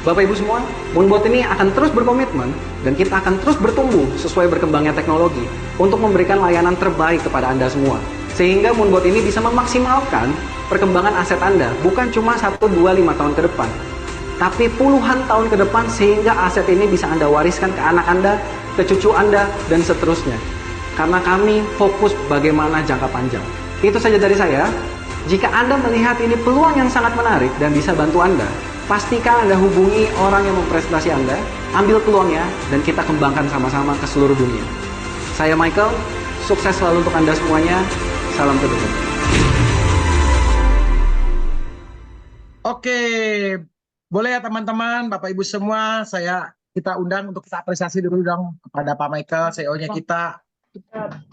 Bapak Ibu semua, Moonbot ini akan terus berkomitmen, dan kita akan terus bertumbuh sesuai berkembangnya teknologi, untuk memberikan layanan terbaik kepada Anda semua. Sehingga Moonbot ini bisa memaksimalkan perkembangan aset Anda, bukan cuma 1, 2, 5 tahun ke depan, tapi puluhan tahun ke depan, sehingga aset ini bisa Anda wariskan ke anak Anda, ke cucu Anda, dan seterusnya. Karena kami fokus bagaimana jangka panjang. Itu saja dari saya. Jika Anda melihat ini peluang yang sangat menarik dan bisa bantu Anda, pastikan Anda hubungi orang yang mempresentasi Anda, ambil peluangnya, dan kita kembangkan sama-sama ke seluruh dunia. Saya Michael, sukses selalu untuk Anda semuanya. Salam kedua. Oke, boleh ya teman-teman, Bapak Ibu semua, kita undang untuk kita apresiasi dulu dong kepada Pak Michael, CEO-nya kita.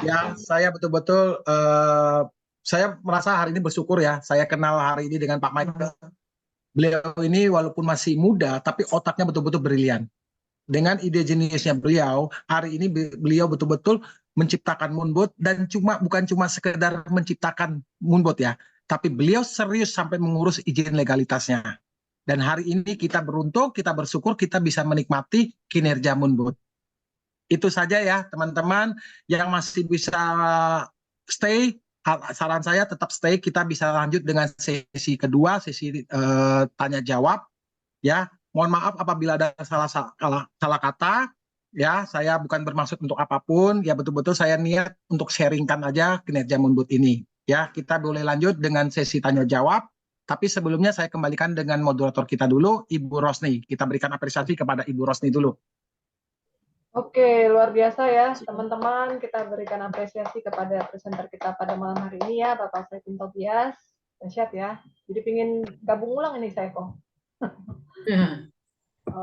Ya, saya betul-betul saya merasa hari ini bersyukur ya. Saya kenal hari ini dengan Pak Michael. Beliau ini walaupun masih muda, tapi otaknya betul-betul brilian. Dengan ide jeniusnya beliau, hari ini beliau betul-betul menciptakan Moonbot dan bukan cuma sekedar menciptakan Moonbot ya, tapi beliau serius sampai mengurus izin legalitasnya. Dan hari ini kita beruntung, kita bersyukur kita bisa menikmati kinerja Moonbot. Itu saja ya teman-teman yang masih bisa stay, saran saya tetap stay, kita bisa lanjut dengan sesi kedua, sesi tanya jawab ya. Mohon maaf apabila ada salah kata ya, saya bukan bermaksud untuk apapun ya, betul-betul saya niat untuk sharingkan aja kinerja Moonbot ini ya. Kita boleh lanjut dengan sesi tanya jawab, tapi sebelumnya saya kembalikan dengan moderator kita dulu, Ibu Rosni. Kita berikan apresiasi kepada Ibu Rosni dulu. Oke, luar biasa ya teman-teman. Kita berikan apresiasi kepada presenter kita pada malam hari ini ya, Bapak Saifin Tobias. Dahsyat ya. Jadi pingin gabung ulang ini saya kok.